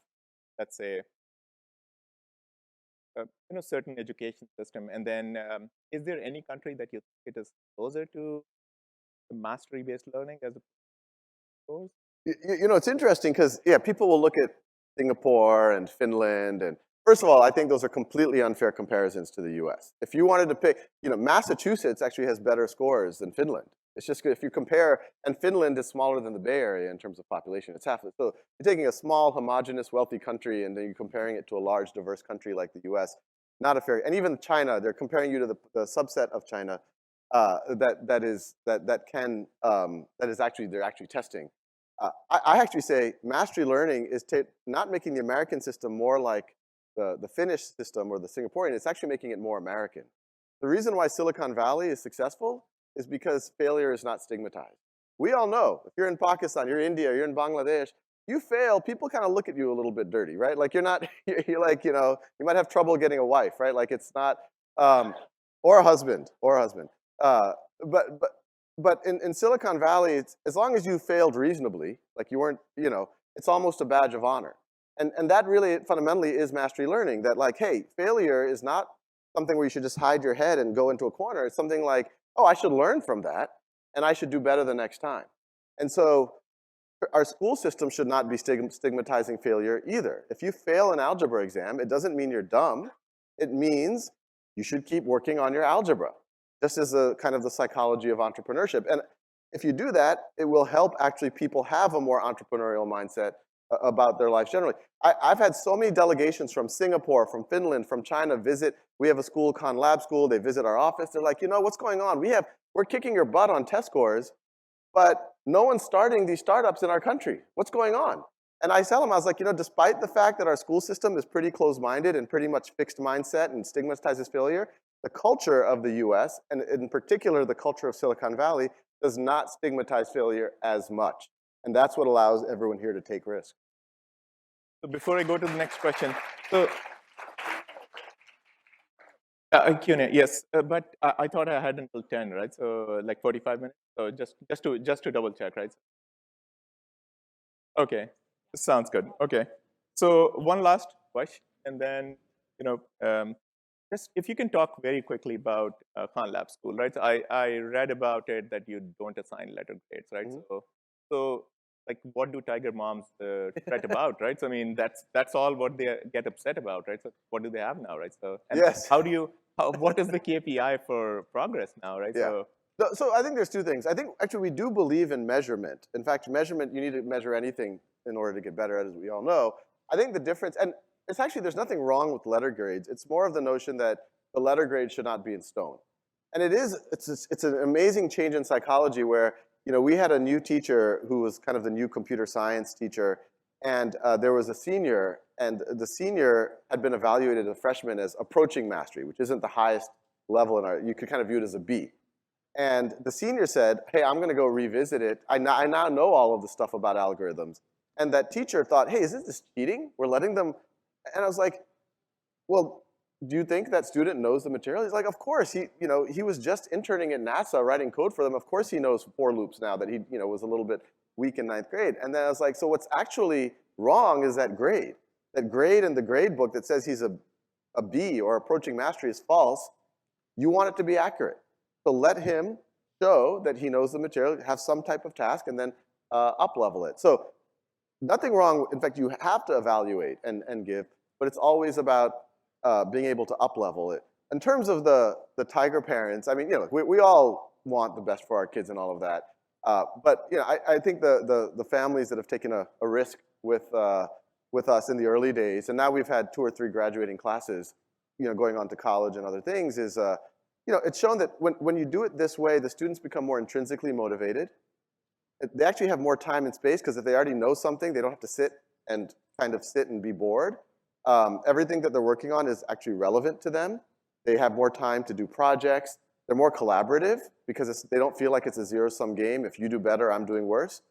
Speaker 6: let's say, certain education system, and then is there any country that you think it is closer to mastery-based learning as a course?
Speaker 7: It's interesting because, yeah, people will look at Singapore and Finland, and first of all, I think those are completely unfair comparisons to the US. If you wanted to pick, Massachusetts actually has better scores than Finland. It's just if you compare, and Finland is smaller than the Bay Area in terms of population. It's half. So you're taking a small, homogeneous, wealthy country, and then you're comparing it to a large, diverse country like the US. Not a fair. And even China, they're comparing you to the subset of China that is actually they're actually testing. I actually say mastery learning is not making the American system more like the Finnish system or the Singaporean. It's actually making it more American. The reason why Silicon Valley is successful is because failure is not stigmatized. We all know, if you're in Pakistan, you're in India, you're in Bangladesh, you fail, people kind of look at you a little bit dirty, right? Like you're like, you might have trouble getting a wife, right? Like it's not, or a husband. but in Silicon Valley, it's, as long as you failed reasonably, like you weren't, you know, it's almost a badge of honor. And that really fundamentally is mastery learning, that like, hey, failure is not something where you should just hide your head and go into a corner. It's something like, oh, I should learn from that, and I should do better the next time. And so our school system should not be stigmatizing failure either. If you fail an algebra exam, it doesn't mean you're dumb. It means you should keep working on your algebra. This is a kind of the psychology of entrepreneurship. And if you do that, it will help actually people have a more entrepreneurial mindset about their lives generally. I've had so many delegations from Singapore, from Finland, from China visit. We have a school, Khan Lab School. They visit our office. They're like, you know, what's going on? We're kicking your butt on test scores, but no one's starting these startups in our country. What's going on? And I tell them, I was like, you know, despite the fact that our school system is pretty closed-minded and pretty much fixed mindset and stigmatizes failure, the culture of the US, and in particular the culture of Silicon Valley, does not stigmatize failure as much. And that's what allows everyone here to take risks.
Speaker 6: So before I go to the next question, so Q&A, yes, but I thought I had until 10, right? So like 45 minutes. So just to double check, right? Okay, sounds good. Okay, so one last question, and then just if you can talk very quickly about Khan Lab School, right? So I read about it that you don't assign letter grades, right? Mm-hmm. So like, what do tiger moms fret about, right? So I mean, that's all what they get upset about, right? So what do they have now, right? So and
Speaker 7: yes.
Speaker 6: What is the KPI for progress now, right?
Speaker 7: Yeah. So I think there's two things. I think actually we do believe in measurement. In fact, measurement, you need to measure anything in order to get better at it, as we all know. I think the difference, and it's actually, there's nothing wrong with letter grades. It's more of the notion that the letter grade should not be in stone. And it's an amazing change in psychology where, you know, we had a new teacher who was kind of the new computer science teacher, and there was a senior, and the senior had been evaluated as a freshman as approaching mastery, which isn't the highest level in our, you could kind of view it as a B. And the senior said, hey, I'm gonna go revisit it. I now know all of the stuff about algorithms. And that teacher thought, hey, isn't this cheating? We're letting them, and I was like, well, do you think that student knows the material? He's like, of course. He was just interning at NASA writing code for them. Of course he knows for loops now that he was a little bit weak in 9th grade. And then I was like, so what's actually wrong is that grade. That grade in the grade book that says he's a B or approaching mastery is false. You want it to be accurate. So let him show that he knows the material, have some type of task, and then up-level it. So nothing wrong. In fact, you have to evaluate and give, but it's always about being able to up-level it. In terms of the tiger parents, I mean, we all want the best for our kids and all of that. But I think the families that have taken a risk with us in the early days, and now we've had 2 or 3 graduating classes, going on to college and other things, is it's shown that when you do it this way, the students become more intrinsically motivated. They actually have more time and space because if they already know something, they don't have to sit and be bored. Everything that they're working on is actually relevant to them. They have more time to do projects. They're more collaborative because they don't feel like it's a zero-sum game. If you do better, I'm doing worse.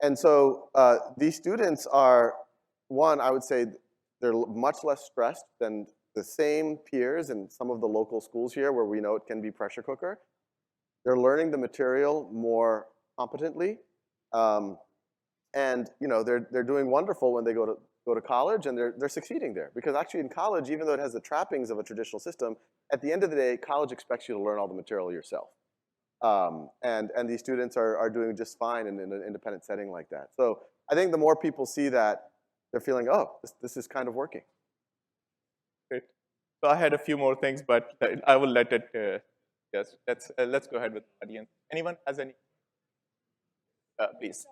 Speaker 7: And so these students are, one, I would say they're much less stressed than the same peers in some of the local schools here where we know it can be pressure cooker. They're learning the material more competently. And they're doing wonderful when they go to college, and they're succeeding there. Because actually in college, even though it has the trappings of a traditional system, at the end of the day, college expects you to learn all the material yourself. And these students are doing just fine in an independent setting like that. So I think the more people see that, they're feeling, oh, this is kind of working.
Speaker 6: Great. So I had a few more things, but I will let it, yes, let's go ahead with the audience. Anyone has any? Please.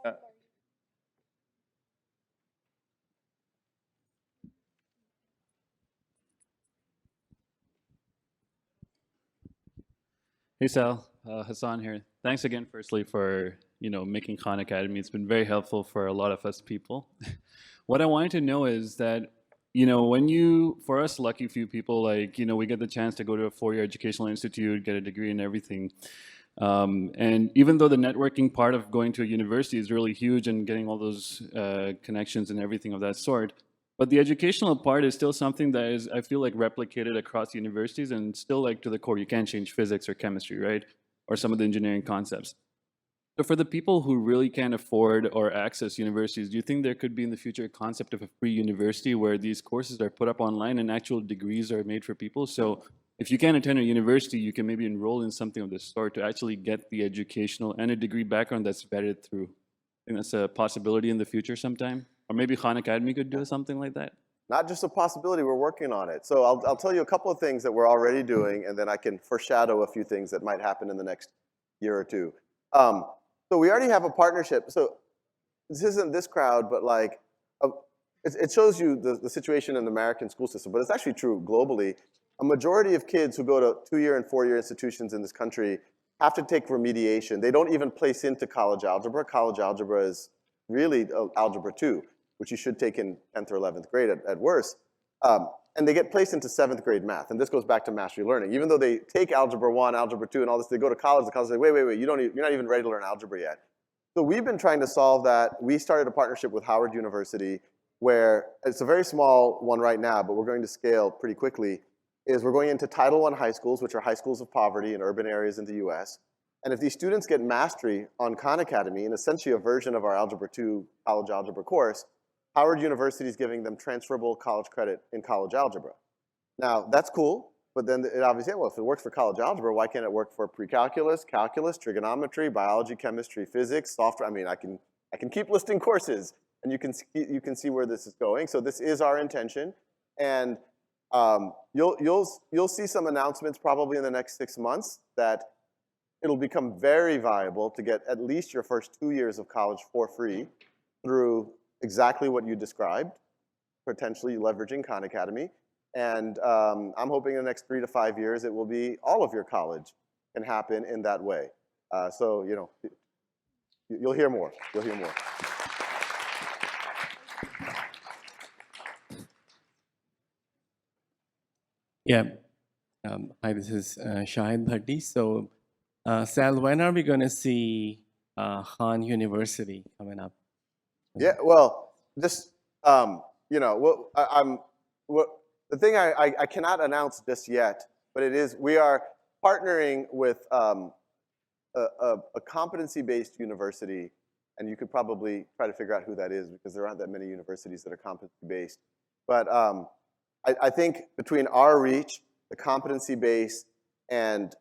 Speaker 8: Hey Sal, Hassan here. Thanks again, firstly, for making Khan Academy. It's been very helpful for a lot of us people. What I wanted to know is that for us lucky few people, we get the chance to go to a 4-year educational institute, get a degree and everything. And even though the networking part of going to a university is really huge and getting all those connections and everything of that sort, but the educational part is still something that is, I feel like, replicated across universities and still to the core. You can't change physics or chemistry, right? or some of the engineering concepts. So for the people who really can't afford or access universities, do you think there could be in the future a concept of a free university where these courses are put up online and actual degrees are made for people? So if you can't attend a university, you can maybe enroll in something of this sort to actually get the educational and a degree background that's vetted through. I think that's a possibility in the future sometime. Or maybe Khan Academy could do something like that.
Speaker 7: Not just a possibility, we're working on it. So I'll tell you a couple of things that we're already doing, and then I can foreshadow a few things that might happen in the next year or two. So we already have a partnership. So this isn't this crowd, but like, it shows you the situation in the American school system, but it's actually true globally. A majority of kids who go to 2-year and 4-year institutions in this country have to take remediation. They don't even place into college algebra. College algebra is really algebra 2, which you should take in 10th or 11th grade at worst. And they get placed into 7th grade math. And this goes back to mastery learning. Even though they take algebra 1, algebra 2, and all this, they go to college, the college say, wait, you're not even ready to learn algebra yet. So we've been trying to solve that. We started a partnership with Howard University where it's a very small one right now, but we're going to scale pretty quickly, is we're going into Title I high schools, which are high schools of poverty in urban areas in the US. And if these students get mastery on Khan Academy, and essentially a version of our Algebra 2 college algebra course, Howard University is giving them transferable college credit in college algebra. Now, that's cool, but then it obviously, well, if it works for college algebra, why can't it work for pre-calculus, calculus, trigonometry, biology, chemistry, physics, software? I mean, I can keep listing courses, and you can see where this is going. So this is our intention, and you'll see some announcements probably in the next 6 months that it'll become very viable to get at least your first 2 years of college for free through exactly what you described, potentially leveraging Khan Academy. And I'm hoping in the next 3 to 5 years, it will be all of your college can happen in that way. So, you know, you'll hear more. You'll hear more.
Speaker 9: Yeah. Hi, this is Shahid Malik. So, Sal, when are we going to see Khan University coming up?
Speaker 7: Yeah, well, just, you know, the thing I cannot announce just yet, but it is, we are partnering with a competency-based university, and you could probably try to figure out who that is because there aren't that many universities that are competency-based. But I think between our reach, the competency base, and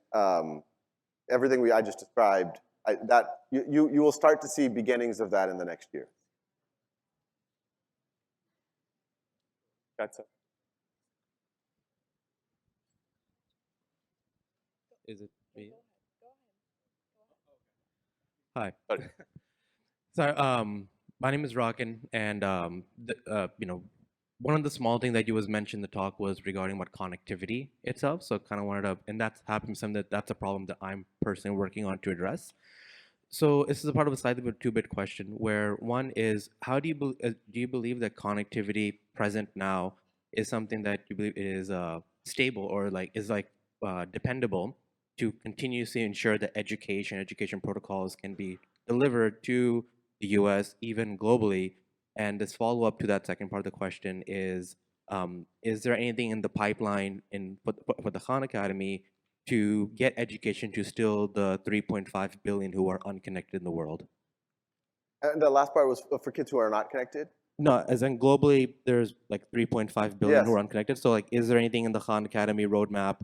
Speaker 7: everything I just described, you will start to see beginnings of that in the next year.
Speaker 6: That's it.
Speaker 10: Is it me? Hi.
Speaker 6: Sorry.
Speaker 10: So, my name is Rakan, and you know, one of the small things that you was mentioned in the talk was regarding what connectivity itself. So, kind of wanted to, and that's happening something that's a problem that I'm personally working on to address. So, this is a part of a slightly bit two-bit question, where one is, how do you believe that connectivity present now is something that you believe is stable or like is like dependable to continuously ensure that education protocols can be delivered to the US, even globally? And this follow-up to that second part of the question is there anything in the pipeline for the Khan Academy to get education to still the 3.5 billion who are unconnected in the world?
Speaker 7: And the last part was for kids who are not connected?
Speaker 10: No, as in globally, there's like 3.5 billion who
Speaker 7: Yes.
Speaker 10: are unconnected. So like, is there anything in the Khan Academy roadmap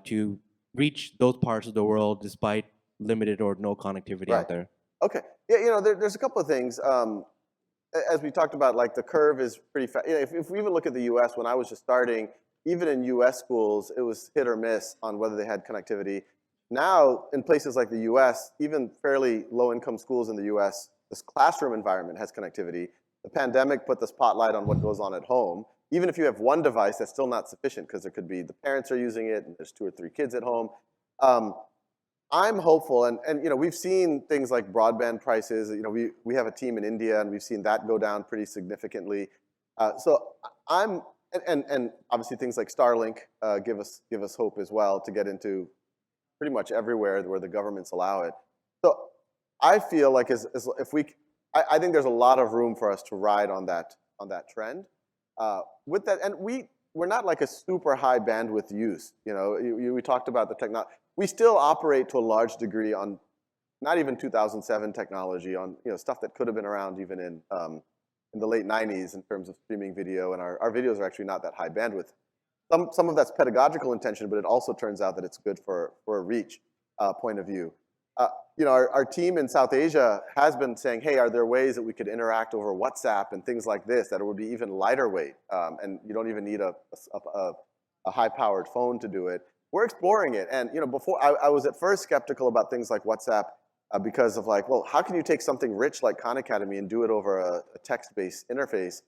Speaker 10: to reach those parts of the world despite limited or no connectivity out there?
Speaker 7: Okay. Yeah, you know, there's a couple of things. As we talked about, like the curve is pretty fast. You know, if we even look at the US, when I was just starting, even in US schools, it was hit or miss on whether they had connectivity. Now, in places like the US, even fairly low-income schools in the US, this classroom environment has connectivity. The pandemic put the spotlight on what goes on at home. Even if you have one device, that's still not sufficient because there could be the parents are using it and there's 2 or 3 kids at home. I'm hopeful, and you know, we've seen things like broadband prices. You know, we have a team in India, and we've seen that go down pretty significantly. So I'm, and obviously things like Starlink give us hope as well to get into pretty much everywhere where the governments allow it. So I feel like if we, I think there's a lot of room for us to ride on that trend. With that, and we're not like a super high bandwidth use. You know, we talked about the technology. we still operate to a large degree on not even 2007 technology, on stuff that could have been around even in the late 90s in terms of streaming video, and our videos are actually not that high bandwidth. Some of that's pedagogical intention, but it also turns out that it's good for a reach point of view. Our team in South Asia has been saying, hey, are there ways that we could interact over WhatsApp and things like this that would be even lighter weight, and you don't even need a high-powered phone to do it. We're exploring it, and before I was at first skeptical about things like WhatsApp because of like, well, how can you take something rich like Khan Academy and do it over a text-based interface?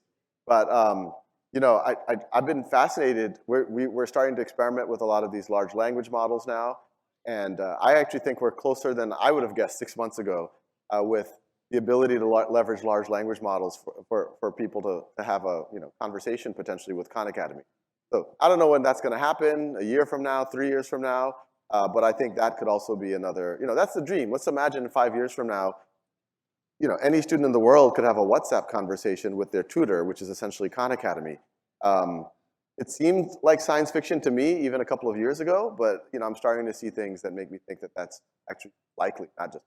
Speaker 7: But I've been fascinated. We're starting to experiment with a lot of these large language models now, and I actually think we're closer than I would have guessed 6 months ago with the ability to leverage large language models for people to have a conversation potentially with Khan Academy. So I don't know when that's going to happen, a year from now, 3 years from now, but I think that could also be another, that's the dream. Let's imagine 5 years from now, any student in the world could have a WhatsApp conversation with their tutor, which is essentially Khan Academy. It seemed like science fiction to me even a couple of years ago, but I'm starting to see things that make me think that that's actually likely, not just.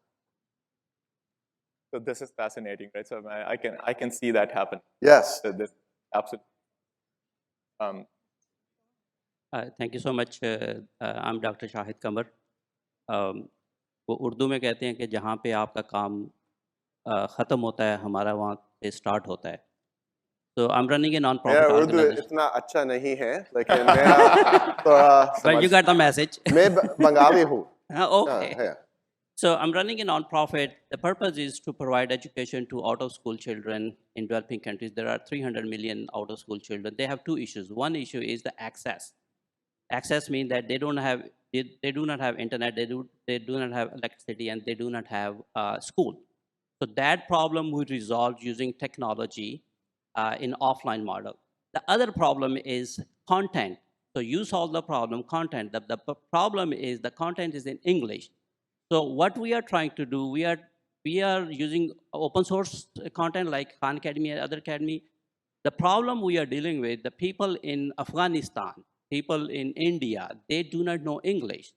Speaker 6: So this is fascinating, right? So I can see that happen.
Speaker 7: Yes.
Speaker 6: So this absolutely.
Speaker 11: Thank you so much. I'm Dr. Shahid Kamar. वो उर्दू में कहते हैं कि जहाँ पे आपका काम ख़त्म होता है हमारा वहाँ पे स्टार्ट होता है. So I'm running a non-profit organization.
Speaker 7: इतना अच्छा नहीं है, लेकिन मेरा थोड़ा
Speaker 11: But you got the message.
Speaker 7: मैं बंगाली हूँ.
Speaker 11: Okay. So I'm running a non-profit. The purpose is to provide education to out-of-school children in developing countries. There are 300 million out-of-school children. They have two issues. One issue is the access. Access means that they do not have internet, they do not have electricity, and they do not have school. So that problem we resolve using technology in offline model. The other problem is content. So you solve the problem, content. The problem is the content is in English. So what we are trying to do, we are using open source content like Khan Academy and other academy. The problem we are dealing with, the people in Afghanistan, people in India, they do not know English.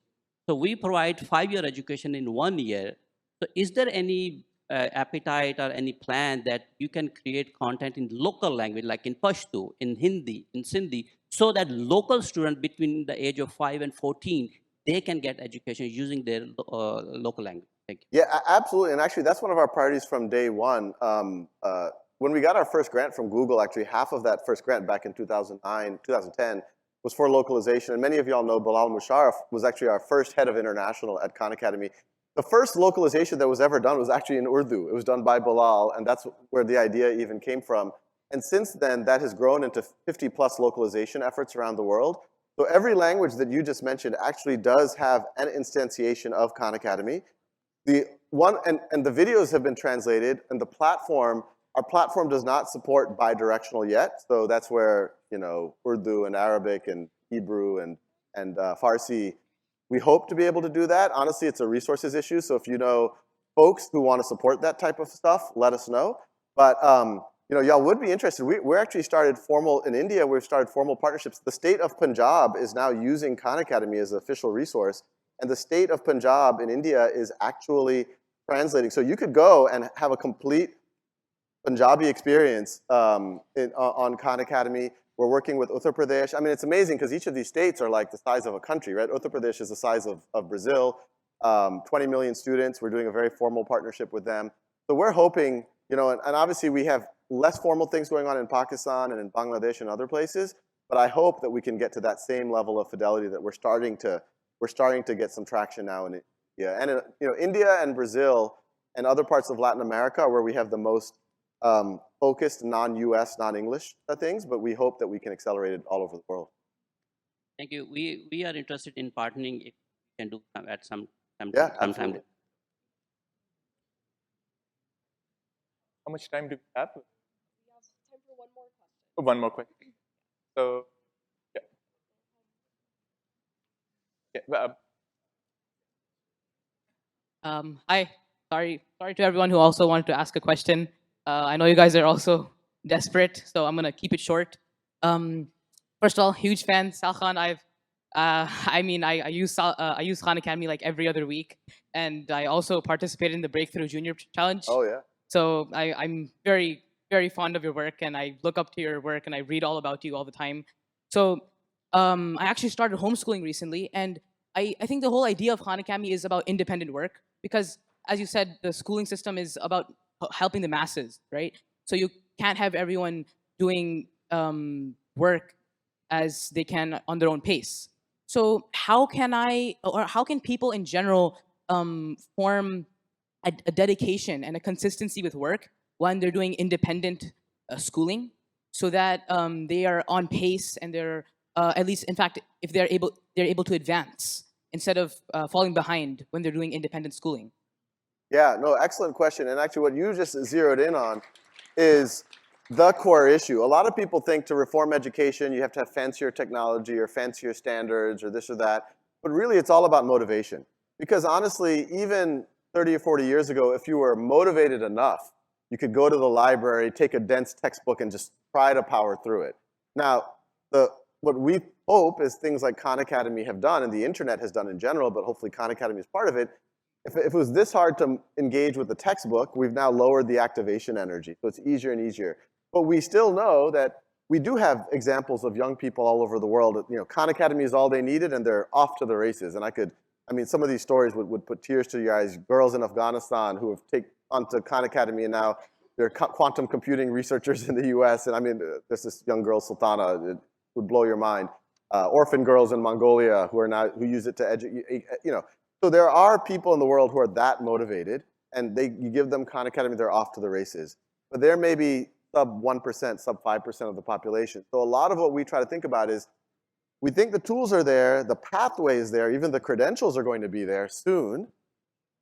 Speaker 11: So we provide 5-year education in 1 year. So is there any appetite or any plan that you can create content in local language, like in Pashto, in Hindi, in Sindhi, so that local students between the age of 5 and 14, they can get education using their local language? Thank you.
Speaker 7: Yeah, absolutely. And actually, that's one of our priorities from day one. When we got our first grant from Google, actually half of that first grant back in 2009, 2010, was for localization. And many of y'all know Bilal Musharraf was actually our first head of international at Khan Academy. The first localization that was ever done was actually in Urdu. It was done by Bilal, and that's where the idea even came from. And since then, that has grown into 50+ localization efforts around the world. So every language that you just mentioned actually does have an instantiation of Khan Academy. The videos have been translated, and the platform, our platform does not support bidirectional yet. So that's where Urdu and Arabic and Hebrew and Farsi, we hope to be able to do that. Honestly, it's a resources issue. So if you know folks who want to support that type of stuff, let us know. But y'all would be interested. We're actually started in India, we've started formal partnerships. The state of Punjab is now using Khan Academy as an official resource. And the state of Punjab in India is actually translating. So you could go and have a complete Punjabi experience on Khan Academy. We're working with Uttar Pradesh. I mean, it's amazing because each of these states are like the size of a country, right? Uttar Pradesh is the size of Brazil, 20 million students. We're doing a very formal partnership with them. So we're hoping, and obviously we have less formal things going on in Pakistan and in Bangladesh and other places, but I hope that we can get to that same level of fidelity that we're starting to get some traction now in India. And India and Brazil and other parts of Latin America where we have the most focused non-US, non-English things, but we hope that we can accelerate it all over the world.
Speaker 11: Thank you. We are interested in partnering if we can do at some time.
Speaker 7: Absolutely.
Speaker 6: How much time do we have?
Speaker 12: We have time for one more question.
Speaker 6: One more question. So,
Speaker 13: Hi. Sorry to everyone who also wanted to ask a question. I know you guys are also desperate, so I'm gonna keep it short. First of all, huge fan, Sal Khan. I mean, I use Khan Academy like every other week, and I also participated in the Breakthrough Junior Challenge.
Speaker 7: Oh yeah.
Speaker 13: So I'm very, very fond of your work, and I look up to your work, and I read all about you all the time. So I actually started homeschooling recently, and I think the whole idea of Khan Academy is about independent work because, as you said, the schooling system is about helping the masses, right? So you can't have everyone doing work as they can on their own pace. So how can people in general form a dedication and a consistency with work when they're doing independent schooling, so that they are on pace and they're at least, in fact, if they're able to advance instead of falling behind when they're doing independent schooling?
Speaker 7: Yeah, no, excellent question. And actually what you just zeroed in on is the core issue. A lot of people think to reform education, you have to have fancier technology or fancier standards or this or that. But really, it's all about motivation. Because honestly, even 30 or 40 years ago, if you were motivated enough, you could go to the library, take a dense textbook, and just try to power through it. Now, what we hope is things like Khan Academy have done, and the internet has done in general, but hopefully Khan Academy is part of it. If it was this hard to engage with the textbook, we've now lowered the activation energy. So it's easier and easier. But we still know that we do have examples of young people all over the world. You know, Khan Academy is all they needed, and they're off to the races. And I mean, some of these stories would put tears to your eyes. Girls in Afghanistan who have taken onto Khan Academy, and now they're quantum computing researchers in the US. And I mean, there's this young girl, Sultana, it would blow your mind. Orphan girls in Mongolia who use it to educate, you know. So there are people in the world who are that motivated, and you give them Khan Academy, they're off to the races. But there may be sub 1%, sub 5% of the population. So a lot of what we try to think about is, we think the tools are there, the pathway is there, even the credentials are going to be there soon.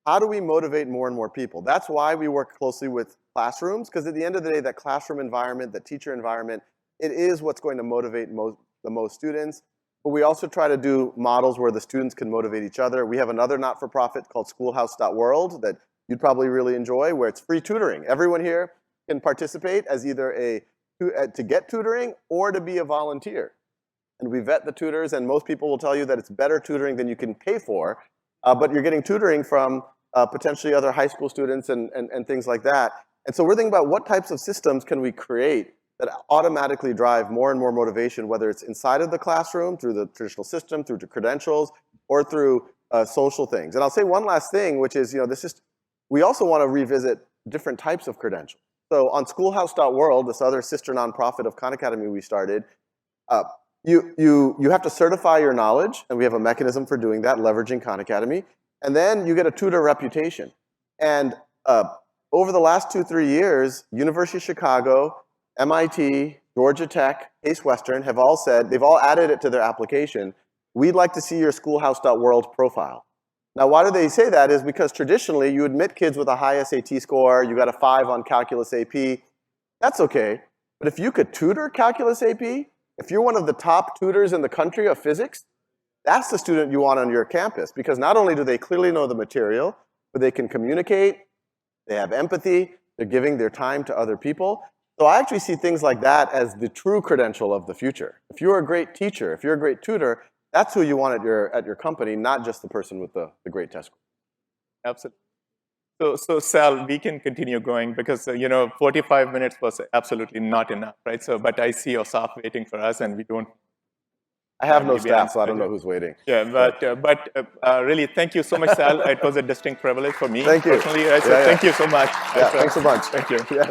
Speaker 7: How do we motivate more and more people? That's why we work closely with classrooms, because at the end of the day, that classroom environment, that teacher environment, it is what's going to motivate the most students. But we also try to do models where the students can motivate each other. We have another not-for-profit called schoolhouse.world that you'd probably really enjoy, where it's free tutoring. Everyone here can participate as either to get tutoring or to be a volunteer. And we vet the tutors, and most people will tell you that it's better tutoring than you can pay for, but you're getting tutoring from potentially other high school students and things like that. And so we're thinking about what types of systems can we create that automatically drive more and more motivation, whether it's inside of the classroom, through the traditional system, through credentials, or through social things. And I'll say one last thing, which is, we also want to revisit different types of credentials. So on schoolhouse.world, this other sister nonprofit of Khan Academy we started, you have to certify your knowledge, and we have a mechanism for doing that, leveraging Khan Academy. And then you get a tutor reputation. And over the last 2-3 years, University of Chicago, MIT, Georgia Tech, Case Western have all said, they've all added it to their application, we'd like to see your schoolhouse.world profile. Now, why do they say that? Is because traditionally, you admit kids with a high SAT score, you got a 5 on calculus AP, that's okay. But if you could tutor calculus AP, if you're one of the top tutors in the country of physics, that's the student you want on your campus, because not only do they clearly know the material, but they can communicate, they have empathy, they're giving their time to other people. So I actually see things like that as the true credential of the future. If you're a great teacher, if you're a great tutor, that's who you want at your company, not just the person with the great test score.
Speaker 6: Absolutely. So Sal, we can continue going because 45 minutes was absolutely not enough, right? So, but I see your staff waiting for us, and we don't.
Speaker 7: I have no staff, so I don't know who's waiting.
Speaker 6: Yeah, but really, thank you so much, Sal. It was a distinct privilege for me.
Speaker 7: Thank you.
Speaker 6: Personally, right? So thank you so much.
Speaker 7: Yeah, thanks a bunch.
Speaker 6: Thank you.
Speaker 7: Yeah.